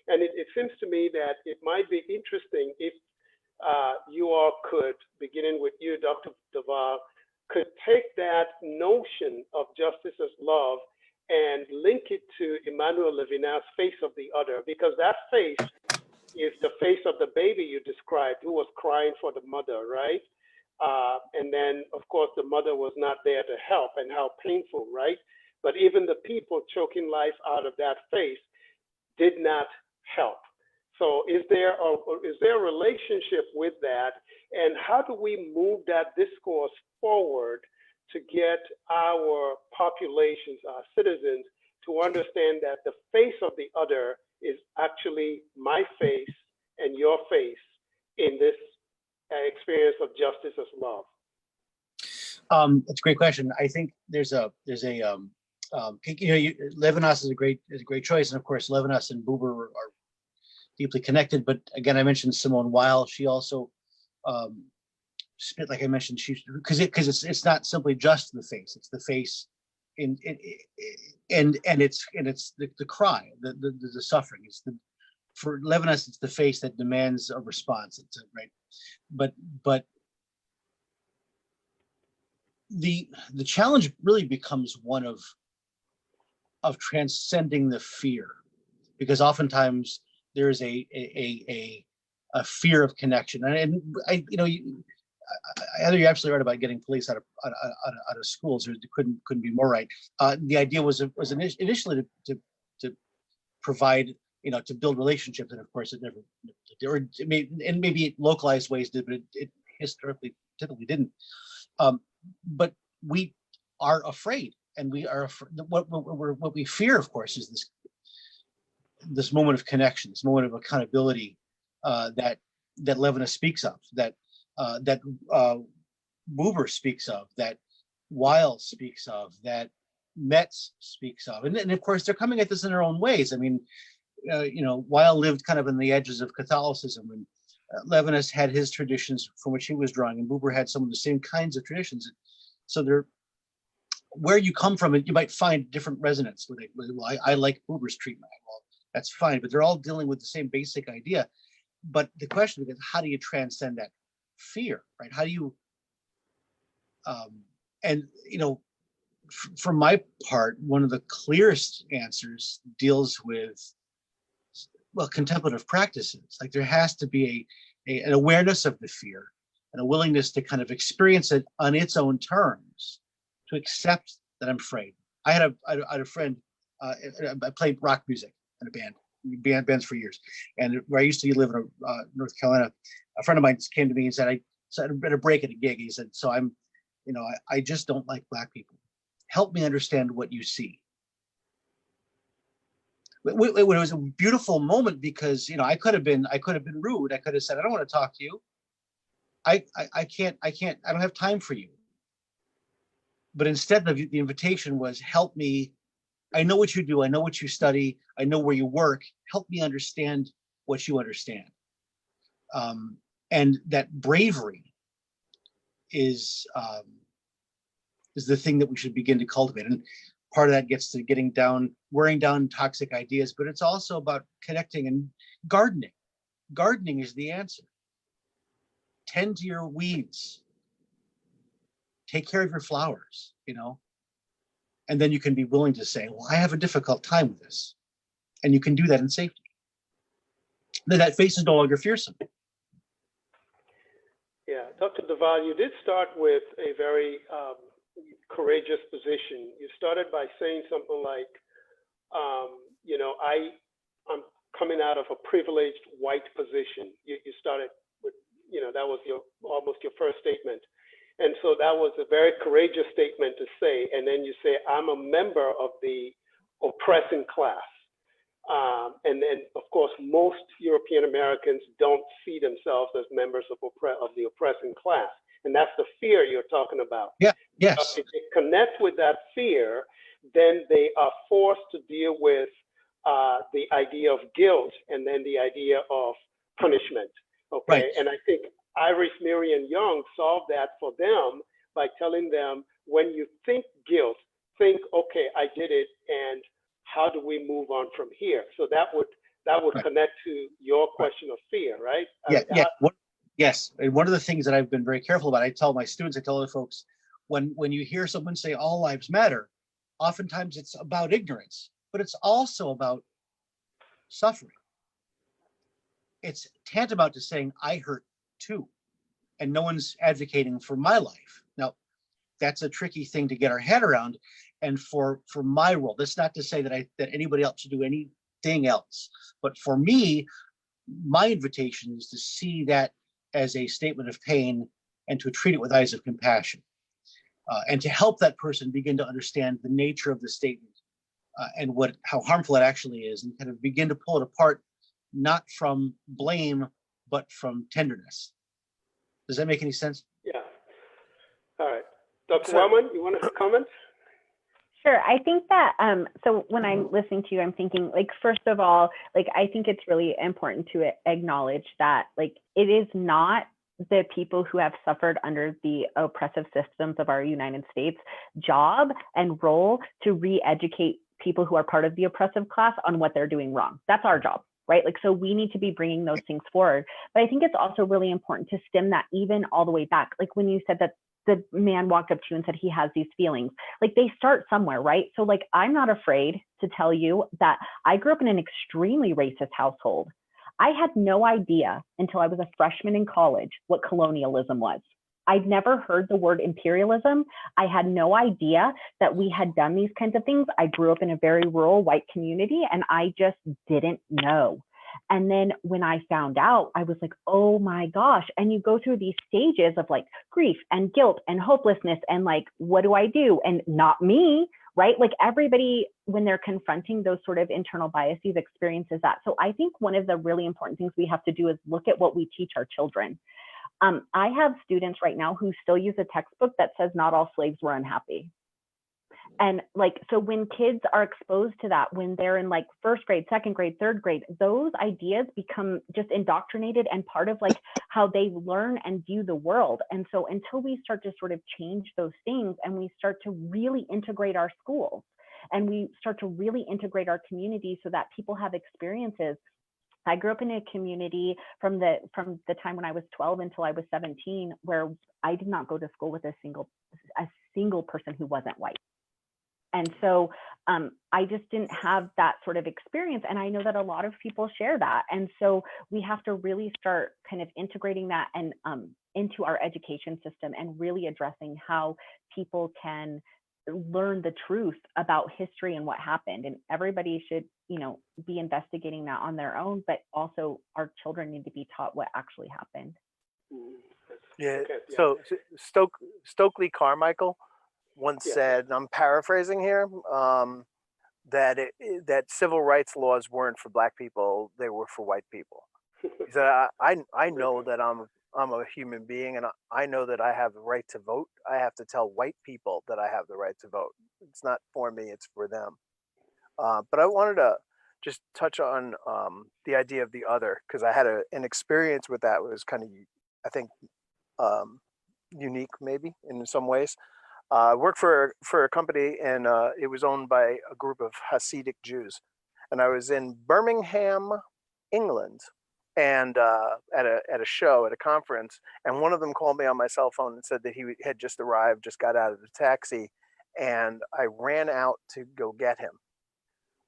B: And it seems to me that it might be interesting if you all could, beginning with you, Dr. Duval, could take that notion of justice as love and link it to Emmanuel Levinas' face of the other, because that face is the face of the baby you described, who was crying for the mother, right? And then, of course, the mother was not there to help, and how painful, right? But even the people choking life out of that face did not help. So is there a relationship with that? And how do we move that discourse forward to get our populations, our citizens, to understand that the face of the other is actually my face and your face in this experience of justice as love?
C: That's a great question. I think Levinas is a great choice, and of course Levinas and Buber are deeply connected. But again, I mentioned Simone Weil. She also spit, like I mentioned, because it's not simply just the face; it's the face, and it's the cry, the suffering. For Levinas, it's the face that demands a response. Right, but the challenge really becomes one of transcending the fear, because oftentimes there is a fear of connection, and Heather, you're absolutely right about getting police out of schools. It couldn't be more right. The idea was initially to provide, to build relationships, and of course it never, or it may, and maybe localized ways did, but it historically typically didn't. But we are afraid, and what we fear, of course, is this moment of connection, this moment of accountability that Levinas speaks of, that Buber speaks of, that Weil speaks of, that Metz speaks of, and of course they're coming at this in their own ways. I mean, Weil lived kind of in the edges of Catholicism, and Levinas had his traditions from which he was drawing, and Buber had some of the same kinds of traditions. So where you come from, you might find different resonance. Well, I like Buber's treatment. Well, that's fine, but they're all dealing with the same basic idea. But the question is, how do you transcend that fear, right? How do you, for my part, one of the clearest answers deals with, well, contemplative practices. Like there has to be an awareness of the fear and a willingness to kind of experience it on its own terms, to accept that I'm afraid. I had a friend, I played rock music in a bands for years, and where I used to live in North Carolina, a friend of mine came to me and said, I had a break at a gig. He said, so I just don't like Black people. Help me understand what you see. It was a beautiful moment, because I could have been rude. I could have said, I don't want to talk to you. I can't, I don't have time for you. But instead, the invitation was, help me. I know what you do. I know what you study. I know where you work. Help me understand what you understand. And that bravery is the thing that we should begin to cultivate. And part of that gets to wearing down toxic ideas, but it's also about connecting and gardening. Gardening is the answer. Tend to your weeds. Take care of your flowers, and then you can be willing to say, well, I have a difficult time with this. And you can do that in safety. Then that face is no longer fearsome.
B: Yeah, Dr. Duval, you did start with a very courageous position. You started by saying something like, I'm coming out of a privileged white position. You started with, that was almost your first statement. And so that was a very courageous statement to say. And then you say, I'm a member of the oppressing class. And then, of course, most European Americans don't see themselves as members of the oppressing class. And that's the fear you're talking about.
C: Yeah. Yes.
B: If they connect with that fear, then they are forced to deal with the idea of guilt and then the idea of punishment. Okay.
C: Right.
B: And I think Iris Marion Young solved that for them by telling them, when you think guilt, think, okay, I did it, and how do we move on from here? So that would
C: Right.
B: connect to your question of fear, right?
C: Yeah. Yes. And one of the things that I've been very careful about, I tell my students, I tell other folks, when you hear someone say all lives matter, oftentimes it's about ignorance, but it's also about suffering. It's tantamount to saying, I hurt too, and no one's advocating for my life. Now, that's a tricky thing to get our head around. And for my role, that's not to say that anybody else should do any anything else. But for me, my invitation is to see that as a statement of pain and to treat it with eyes of compassion, and to help that person begin to understand the nature of the statement, and how harmful it actually is, and kind of begin to pull it apart, not from blame, but from tenderness. Does that make any sense?
B: Yeah. All right. Dr.
E: So-
B: Wellman, you want to comment?
D: Sure. I think that, so when I'm listening to you, I'm thinking, like, first of all, like, I think it's really important to acknowledge that, like, it is not the people who have suffered under the oppressive systems of our United States job and role to re-educate people who are part of the oppressive class on what they're doing wrong. That's our job, right? Like, so we need to be bringing those things forward. But I think it's also really important to stem that even all the way back. Like when you said that the man walked up to you and said he has these feelings, like they start somewhere, right? So like, I'm not afraid to tell you that I grew up in an extremely racist household. I had no idea until I was a freshman in college what colonialism was. I'd never heard the word imperialism. I had no idea that we had done these kinds of things. I grew up in a very rural white community and I just didn't know. And then when I found out, I was like, oh my gosh. And you go through these stages of like grief and guilt and hopelessness and like, what do I do? And not me, right? Like everybody, when they're confronting those sort of internal biases, experiences that. So I think one of the really important things we have to do is look at what we teach our children. I have students right now who still use a textbook that says not all slaves were unhappy. And like, so when kids are exposed to that, when they're in like first grade, second grade, third grade, those ideas become just indoctrinated and part of like how they learn and view the world. And so until we start to sort of change those things and we start to really integrate our schools and we start to really integrate our community so that people have experiences. I grew up in a community from the time when I was 12 until I was 17, where I did not go to school with a single person who wasn't white. And so I just didn't have that sort of experience. And I know that a lot of people share that. And so we have to really start kind of integrating that and into our education system and really addressing how people can learn the truth about history and what happened. And everybody should, be investigating that on their own, but also our children need to be taught what actually happened.
E: Yeah.
B: Okay, yeah.
E: So Stokely Carmichael once said, and I'm paraphrasing here, that that civil rights laws weren't for black people; they were for white people. He said, "I know that I'm a human being, and I know that I have the right to vote. I have to tell white people that I have the right to vote. It's not for me; it's for them." But I wanted to just touch on the idea of the other, because I had an experience with that. It was kind of, I think, unique maybe in some ways. I worked for a company, and it was owned by a group of Hasidic Jews, and I was in Birmingham, England, and at a show, at a conference, and one of them called me on my cell phone and said that he had just arrived, just got out of the taxi, and I ran out to go get him,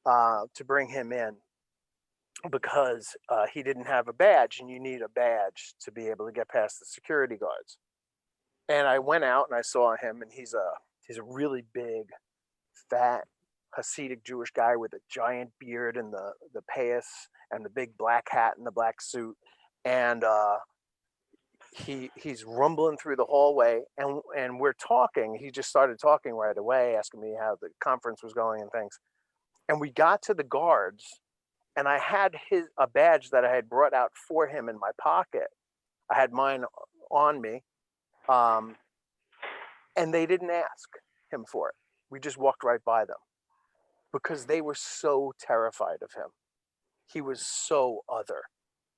E: to bring him in, because he didn't have a badge, and you need a badge to be able to get past the security guards. And I went out and I saw him, and he's a really big, fat Hasidic Jewish guy with a giant beard and the payas and the big black hat and the black suit, and he's rumbling through the hallway, and we're talking. He just started talking right away, asking me how the conference was going and things. And we got to the guards, and I had a badge that I had brought out for him in my pocket. I had mine on me, and they didn't ask him for it. We just walked right by them because they were so terrified of him. He was so other,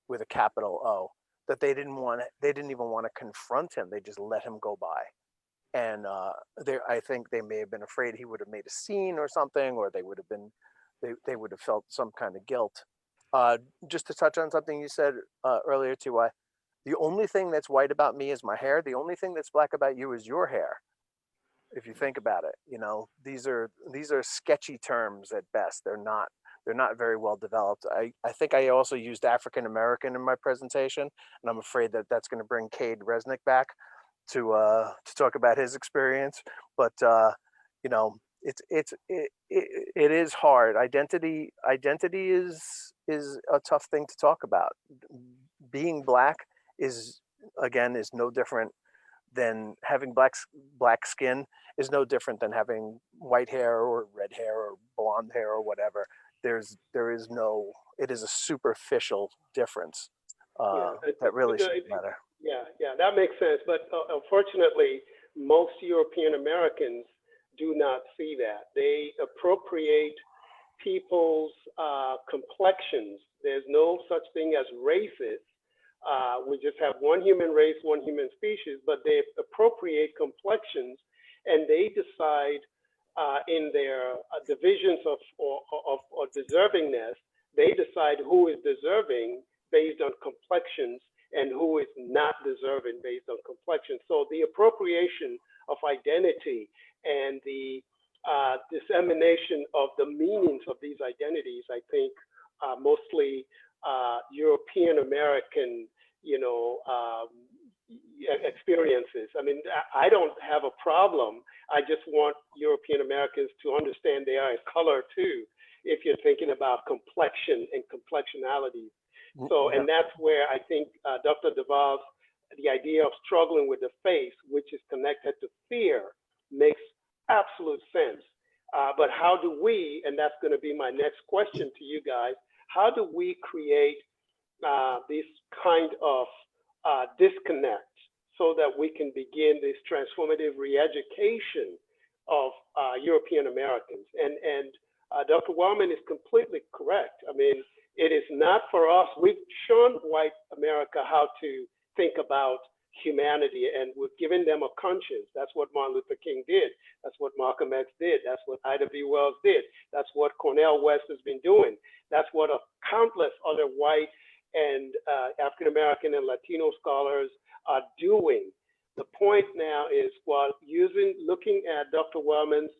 E: with a capital O, that they didn't even want to confront him. They just let him go by. And I think they may have been afraid he would have made a scene or something, or they would have felt some kind of guilt. Just to touch on something you said earlier too, the only thing that's white about me is my hair. The only thing that's black about you is your hair. If you think about it, these are sketchy terms at best. They're not very well developed. I think I also used African American in my presentation, and I'm afraid that that's going to bring Cade Resnick back to talk about his experience. But it is hard. Identity is a tough thing to talk about. Being black is, again, is no different than having black skin, is no different than having white hair or red hair or blonde hair or whatever. There is no, it is a superficial difference
B: Yeah,
E: that really shouldn't matter.
B: yeah, that makes sense. But unfortunately, most European Americans do not see that. They appropriate people's complexions. There's no such thing as races. We just have one human race, one human species, but they appropriate complexions and they decide in their divisions of deservingness, they decide who is deserving based on complexions and who is not deserving based on complexion. So the appropriation of identity and the dissemination of the meanings of these identities, I think, mostly European American, experiences. I mean, I don't have a problem. I just want European Americans to understand they are a color too, if you're thinking about complexion and complexionality. So, and that's where I think Dr. Duvall's, the idea of struggling with the face, which is connected to fear, makes absolute sense. But how do we, and that's going to be my next question to you guys, how do we create this kind of disconnect so that we can begin this transformative re-education of European Americans? And Dr. Wellman is completely correct. I mean, it is not for us. We've shown white America how to think about humanity, and we've given them a conscience. That's what Martin Luther King did. That's what Malcolm X did. That's what Ida B. Wells did. That's what Cornel West has been doing. That's what countless other white and African American and Latino scholars are doing. The point now is, while looking at Dr. Wellman's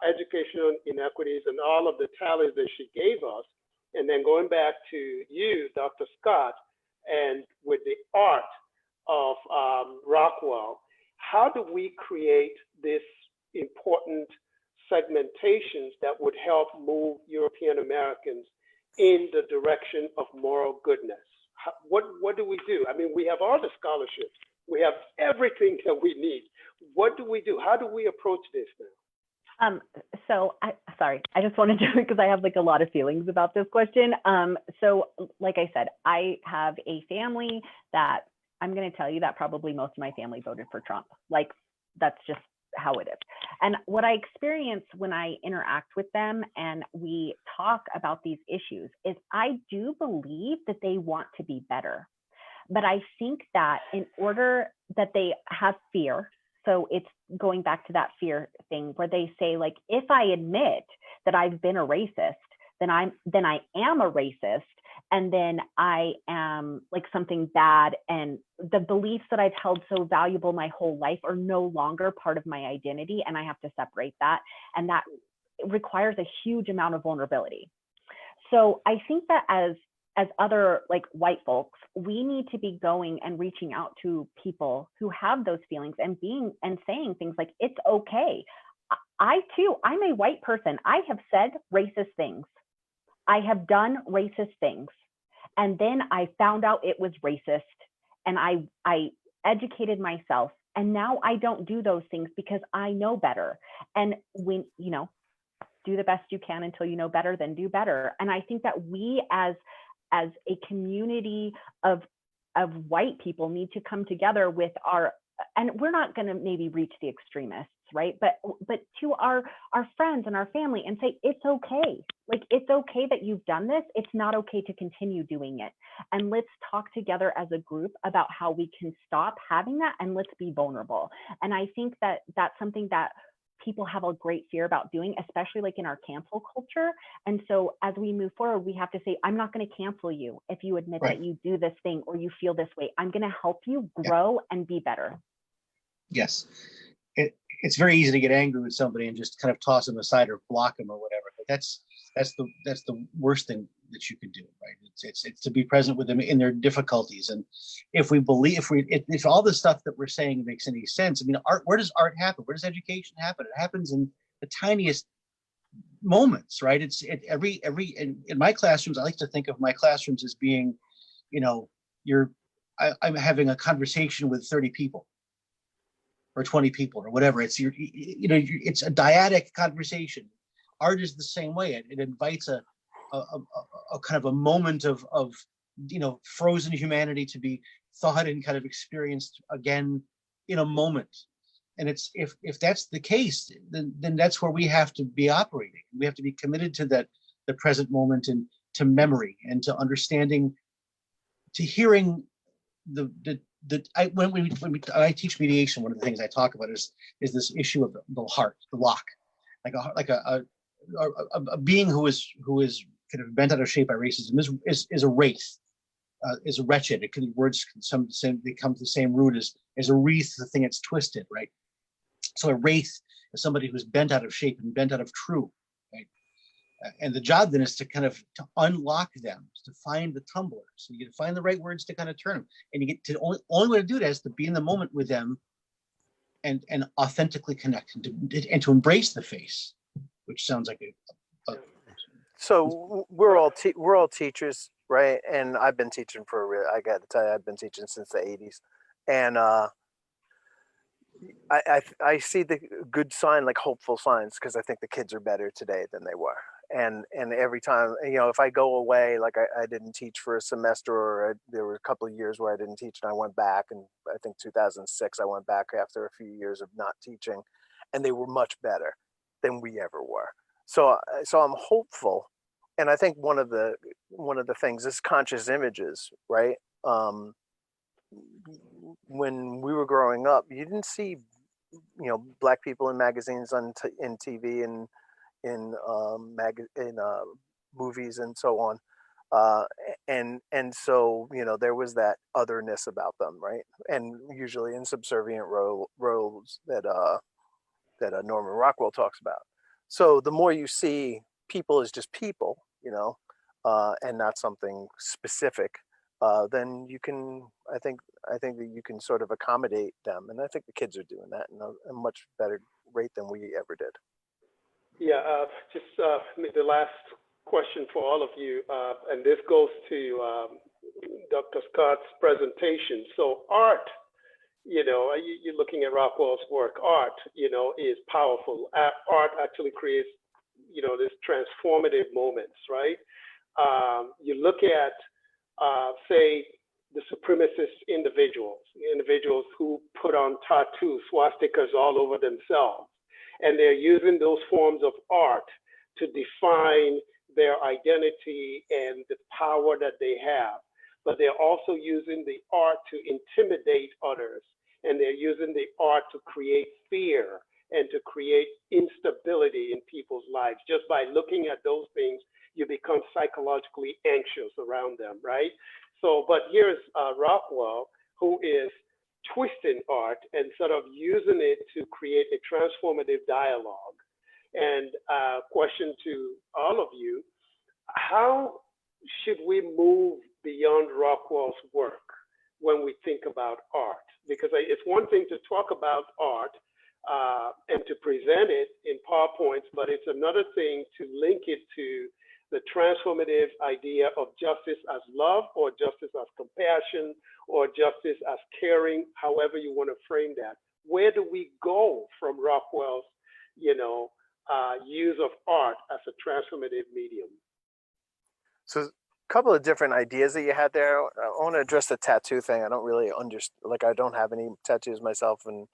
B: educational inequities and all of the tallies that she gave us, and then going back to you, Dr. Scott, and with the art of Rockwell, how do we create this important segmentations that would help move European Americans in the direction of moral goodness? What do we do? I mean, we have all the scholarships. We have everything that we need. What do we do? How do we approach this now?
D: So I just wanted to, because I have like a lot of feelings about this question. So like I said, I have a family that I'm going to tell you that probably most of my family voted for Trump. Like, that's just how it is. And what I experience when I interact with them and we talk about these issues is I do believe that they want to be better. But I think that in order that they have fear, so it's going back to that fear thing where they say, like, if I admit that I've been a racist, then I am a racist, and then I am like something bad, and the beliefs that I've held so valuable my whole life are no longer part of my identity, and I have to separate that, and that requires a huge amount of vulnerability. So I think that as other like white folks, we need to be going and reaching out to people who have those feelings and saying things like, it's okay. I too, I'm a white person. I have said racist things. I have done racist things. And then I found out it was racist, and I educated myself. And now I don't do those things because I know better. And when, do the best you can until you know better, then do better. And I think that we as a community of white people need to come together with and we're not going to maybe reach the extremists, right? But to our friends and our family and say, it's okay. Like, it's okay that you've done this. It's not okay to continue doing it. And let's talk together as a group about how we can stop having that, and let's be vulnerable. And I think that that's something that people have a great fear about doing, especially like in our cancel culture. And so as we move forward, we have to say, I'm not going to cancel you if you admit that you do this thing or you feel this way. I'm going to help you grow and be better.
C: Yes. It's very easy to get angry with somebody and just kind of toss them aside or block them or whatever. But that's the worst thing that you can do, right? It's to be present with them in their difficulties. And if all the stuff that we're saying makes any sense, I mean, where does art happen? Where does education happen? It happens in the tiniest moments, right? It's every in my classrooms. I like to think of my classrooms as being, you know, I'm having a conversation with 30 people or 20 people or whatever. It's it's a dyadic conversation. Art is the same way. It invites a kind of a moment of frozen humanity to be thought and kind of experienced again in a moment. And it's if that's the case, then that's where we have to be operating. We have to be committed to the present moment and to memory and to understanding, to hearing when I teach mediation. One of the things I talk about is this issue of the heart, the lock, like a being who is kind of bent out of shape by racism is a wraith, is wretched. It can words they come to the same root as a wreath, the thing that's twisted, right? So a wraith is somebody who's bent out of shape and bent out of true, right? And the job then is to kind of to unlock them, to find the tumbler. So you get to find the right words to kind of turn them, and you get to only way to do that is to be in the moment with them, and authentically connect and to embrace the face, which sounds like a
E: So we're all teachers, right? And I've been teaching I got to tell you, I've been teaching since the 80s, and I see the good sign, like hopeful signs, because I think the kids are better today than they were. And every time, if I go away, like I didn't teach for a semester, or there were a couple of years where I didn't teach, and I went back, and I think 2006 I went back after a few years of not teaching, and they were much better than we ever were. So I'm hopeful, and I think one of the things is conscious images, right? When we were growing up, you didn't see, black people in magazines, in TV, and in movies and so on, and so there was that otherness about them, right? And usually in subservient roles that Norman Rockwell talks about. So the more you see people as just people, and not something specific, then you can, I think that you can sort of accommodate them, and I think the kids are doing that in a much better rate than we ever did.
B: Yeah, just the last question for all of you, and this goes to Dr. Scott's presentation. So art, you're looking at Rockwell's work. Art, is powerful. Art actually creates, this transformative moments, right? You look at, say, the supremacist individuals who put on tattoos, swastikas all over themselves. And they're using those forms of art to define their identity and the power that they have. But they're also using the art to intimidate others. And they're using the art to create fear and to create instability in people's lives. Just by looking at those things, you become psychologically anxious around them, right? So, but here's Rockwell, who is twisting art and sort of using it to create a transformative dialogue. And question to all of you, how should we move beyond Rockwell's work when we think about art? Because it's one thing to talk about art and to present it in PowerPoints, but it's another thing to link it to the transformative idea of justice as love, or justice as compassion, or justice as caring, however you want to frame that. Where do we go from Rockwell's, use of art as a transformative medium?
E: So a couple of different ideas that you had there. I want to address the tattoo thing. I don't really understand, like I don't have any tattoos myself, and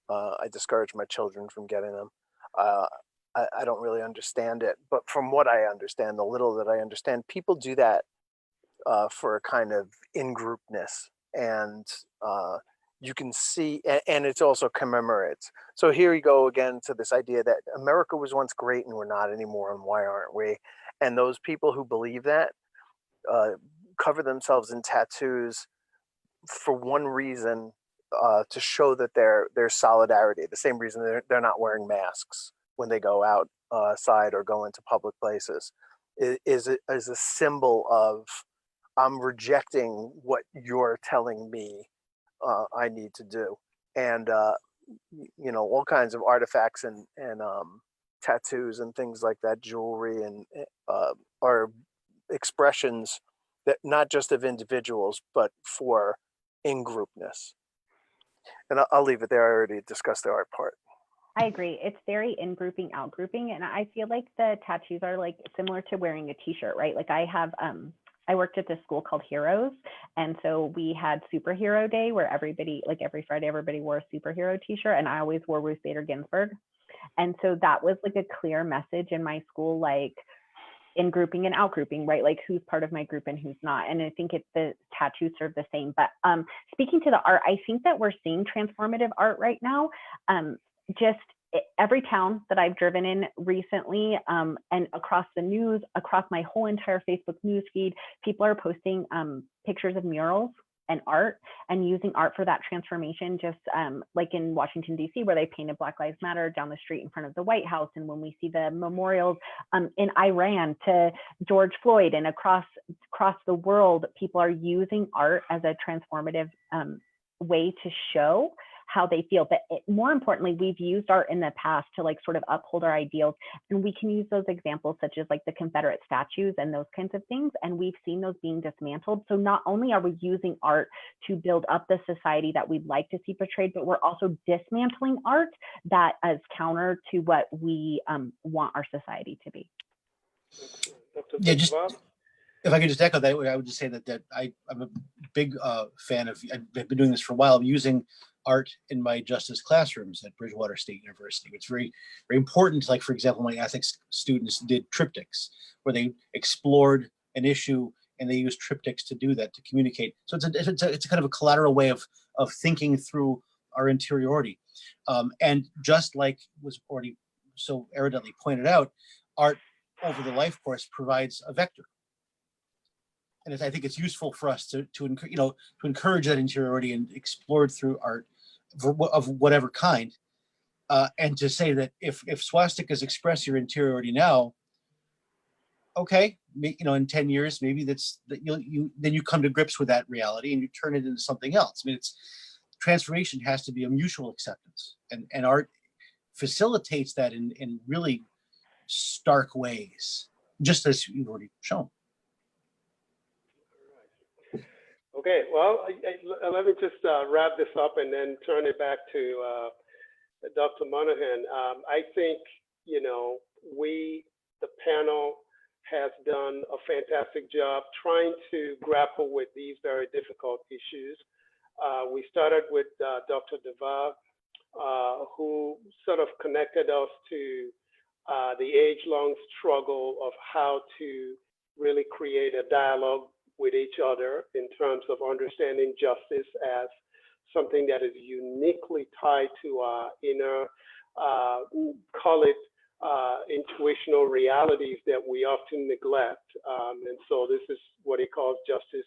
E: I discourage my children from getting them. I don't really understand it, but from what I understand, the little that I understand, people do that for a kind of in-groupness, and you can see, and it's also commemorates. So here you go again to this idea that America was once great and we're not anymore, and why aren't we? And those people who believe that cover themselves in tattoos for one reason, to show that their solidarity, the same reason they're not wearing masks when they go outside or go into public places, is a symbol of, I'm rejecting what you're telling me I need to do. And all kinds of artifacts and tattoos and things like that, jewelry, and are expressions that not just of individuals, but for in-groupness. And I'll leave it there. I already discussed the art part.
D: I agree. It's very in grouping, out grouping. And I feel like the tattoos are like similar to wearing a t-shirt, right? Like I worked at this school called Heroes. And so we had superhero day where everybody, like every Friday, everybody wore a superhero t-shirt. And I always wore Ruth Bader Ginsburg. And so that was like a clear message in my school, like in grouping and out grouping, right? Like who's part of my group and who's not. And I think the tattoos serve the same. But speaking to the art, I think that we're seeing transformative art right now. Just every town that I've driven in recently, and across the news, across my whole entire Facebook news feed, people are posting pictures of murals and art and using art for that transformation, just like in Washington, D.C., where they painted Black Lives Matter down the street in front of the White House. And when we see the memorials in Iran to George Floyd and across the world, people are using art as a transformative way to show how they feel. But more importantly, we've used art in the past to like sort of uphold our ideals. And we can use those examples such as like the Confederate statues and those kinds of things. And we've seen those being dismantled. So not only are we using art to build up the society that we'd like to see portrayed, but we're also dismantling art that is counter to what we want our society to be.
C: Yeah, just if I could just echo that, I would just say that I'm a big fan of, I've been doing this for a while, I'm using art in my justice classrooms at Bridgewater State University. It's very, very important. Like, for example, my ethics students did triptychs where they explored an issue and they used triptychs to do that, to communicate. So it's a kind of a collateral way of thinking through our interiority. And just like was already so eruditely pointed out, art over the life course provides a vector. And I think it's useful for us to encourage that interiority and explore it through art of whatever kind, and to say that if swastikas express your interiority now, okay, in 10 years maybe then you come to grips with that reality and you turn it into something else. I mean, transformation has to be a mutual acceptance, and art facilitates that in really stark ways, just as you've already shown.
B: Okay, well, let me just wrap this up and then turn it back to Dr. Monahan. I think, the panel has done a fantastic job trying to grapple with these very difficult issues. We started with Dr. Deva, who sort of connected us to the age-long struggle of how to really create a dialogue with each other in terms of understanding justice as something that is uniquely tied to our inner, call it intuitional realities that we often neglect. And so this is what he calls justice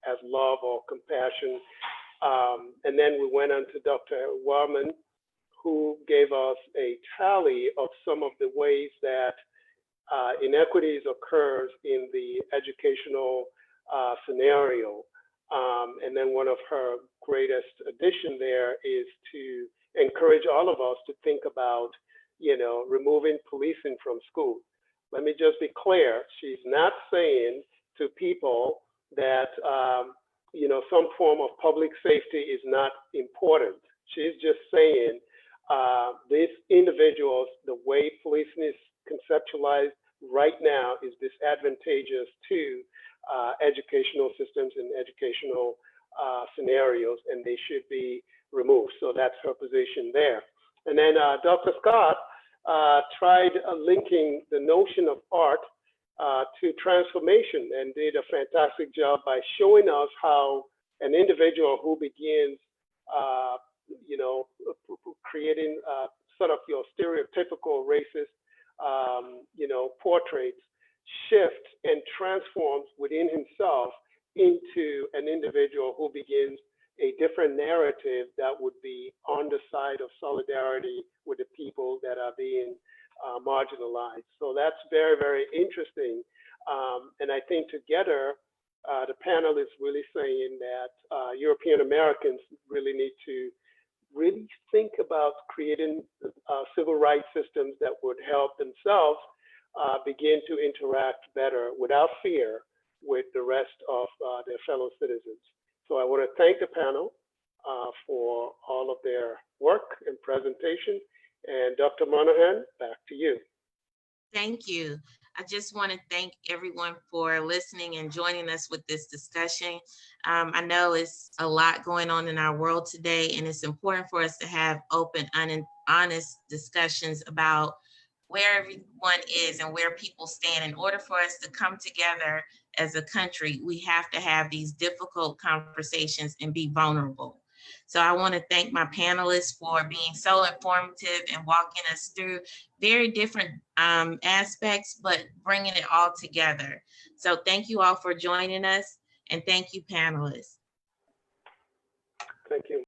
B: as love or compassion. And then we went on to Dr. Warman, who gave us a tally of some of the ways that inequities occurs in the educational scenario. And then one of her greatest addition there is to encourage all of us to think about, removing policing from school. Let me just be clear. She's not saying to people that, some form of public safety is not important. She's just saying these individuals, the way policing is conceptualized right now is disadvantageous to educational systems and educational scenarios, and they should be removed. So that's her position there. And then Dr. Scott tried linking the notion of art to transformation and did a fantastic job by showing us how an individual who begins, creating sort of your stereotypical racist, portraits, shifts and transforms within himself into an individual who begins a different narrative that would be on the side of solidarity with the people that are being marginalized. So that's very, very interesting. And I think together, the panel is really saying that European Americans really need to really think about creating civil rights systems that would help themselves begin to interact better without fear with the rest of their fellow citizens. So I want to thank the panel for all of their work and presentation. And Dr. Monahan, back to you.
A: Thank you. I just want to thank everyone for listening and joining us with this discussion. I know it's a lot going on in our world today, and it's important for us to have open, honest discussions about where everyone is and where people stand. In order for us to come together as a country, we have to have these difficult conversations and be vulnerable. So I want to thank my panelists for being so informative and walking us through very different aspects, but bringing it all together. So thank you all for joining us, and thank you, panelists.
B: Thank you.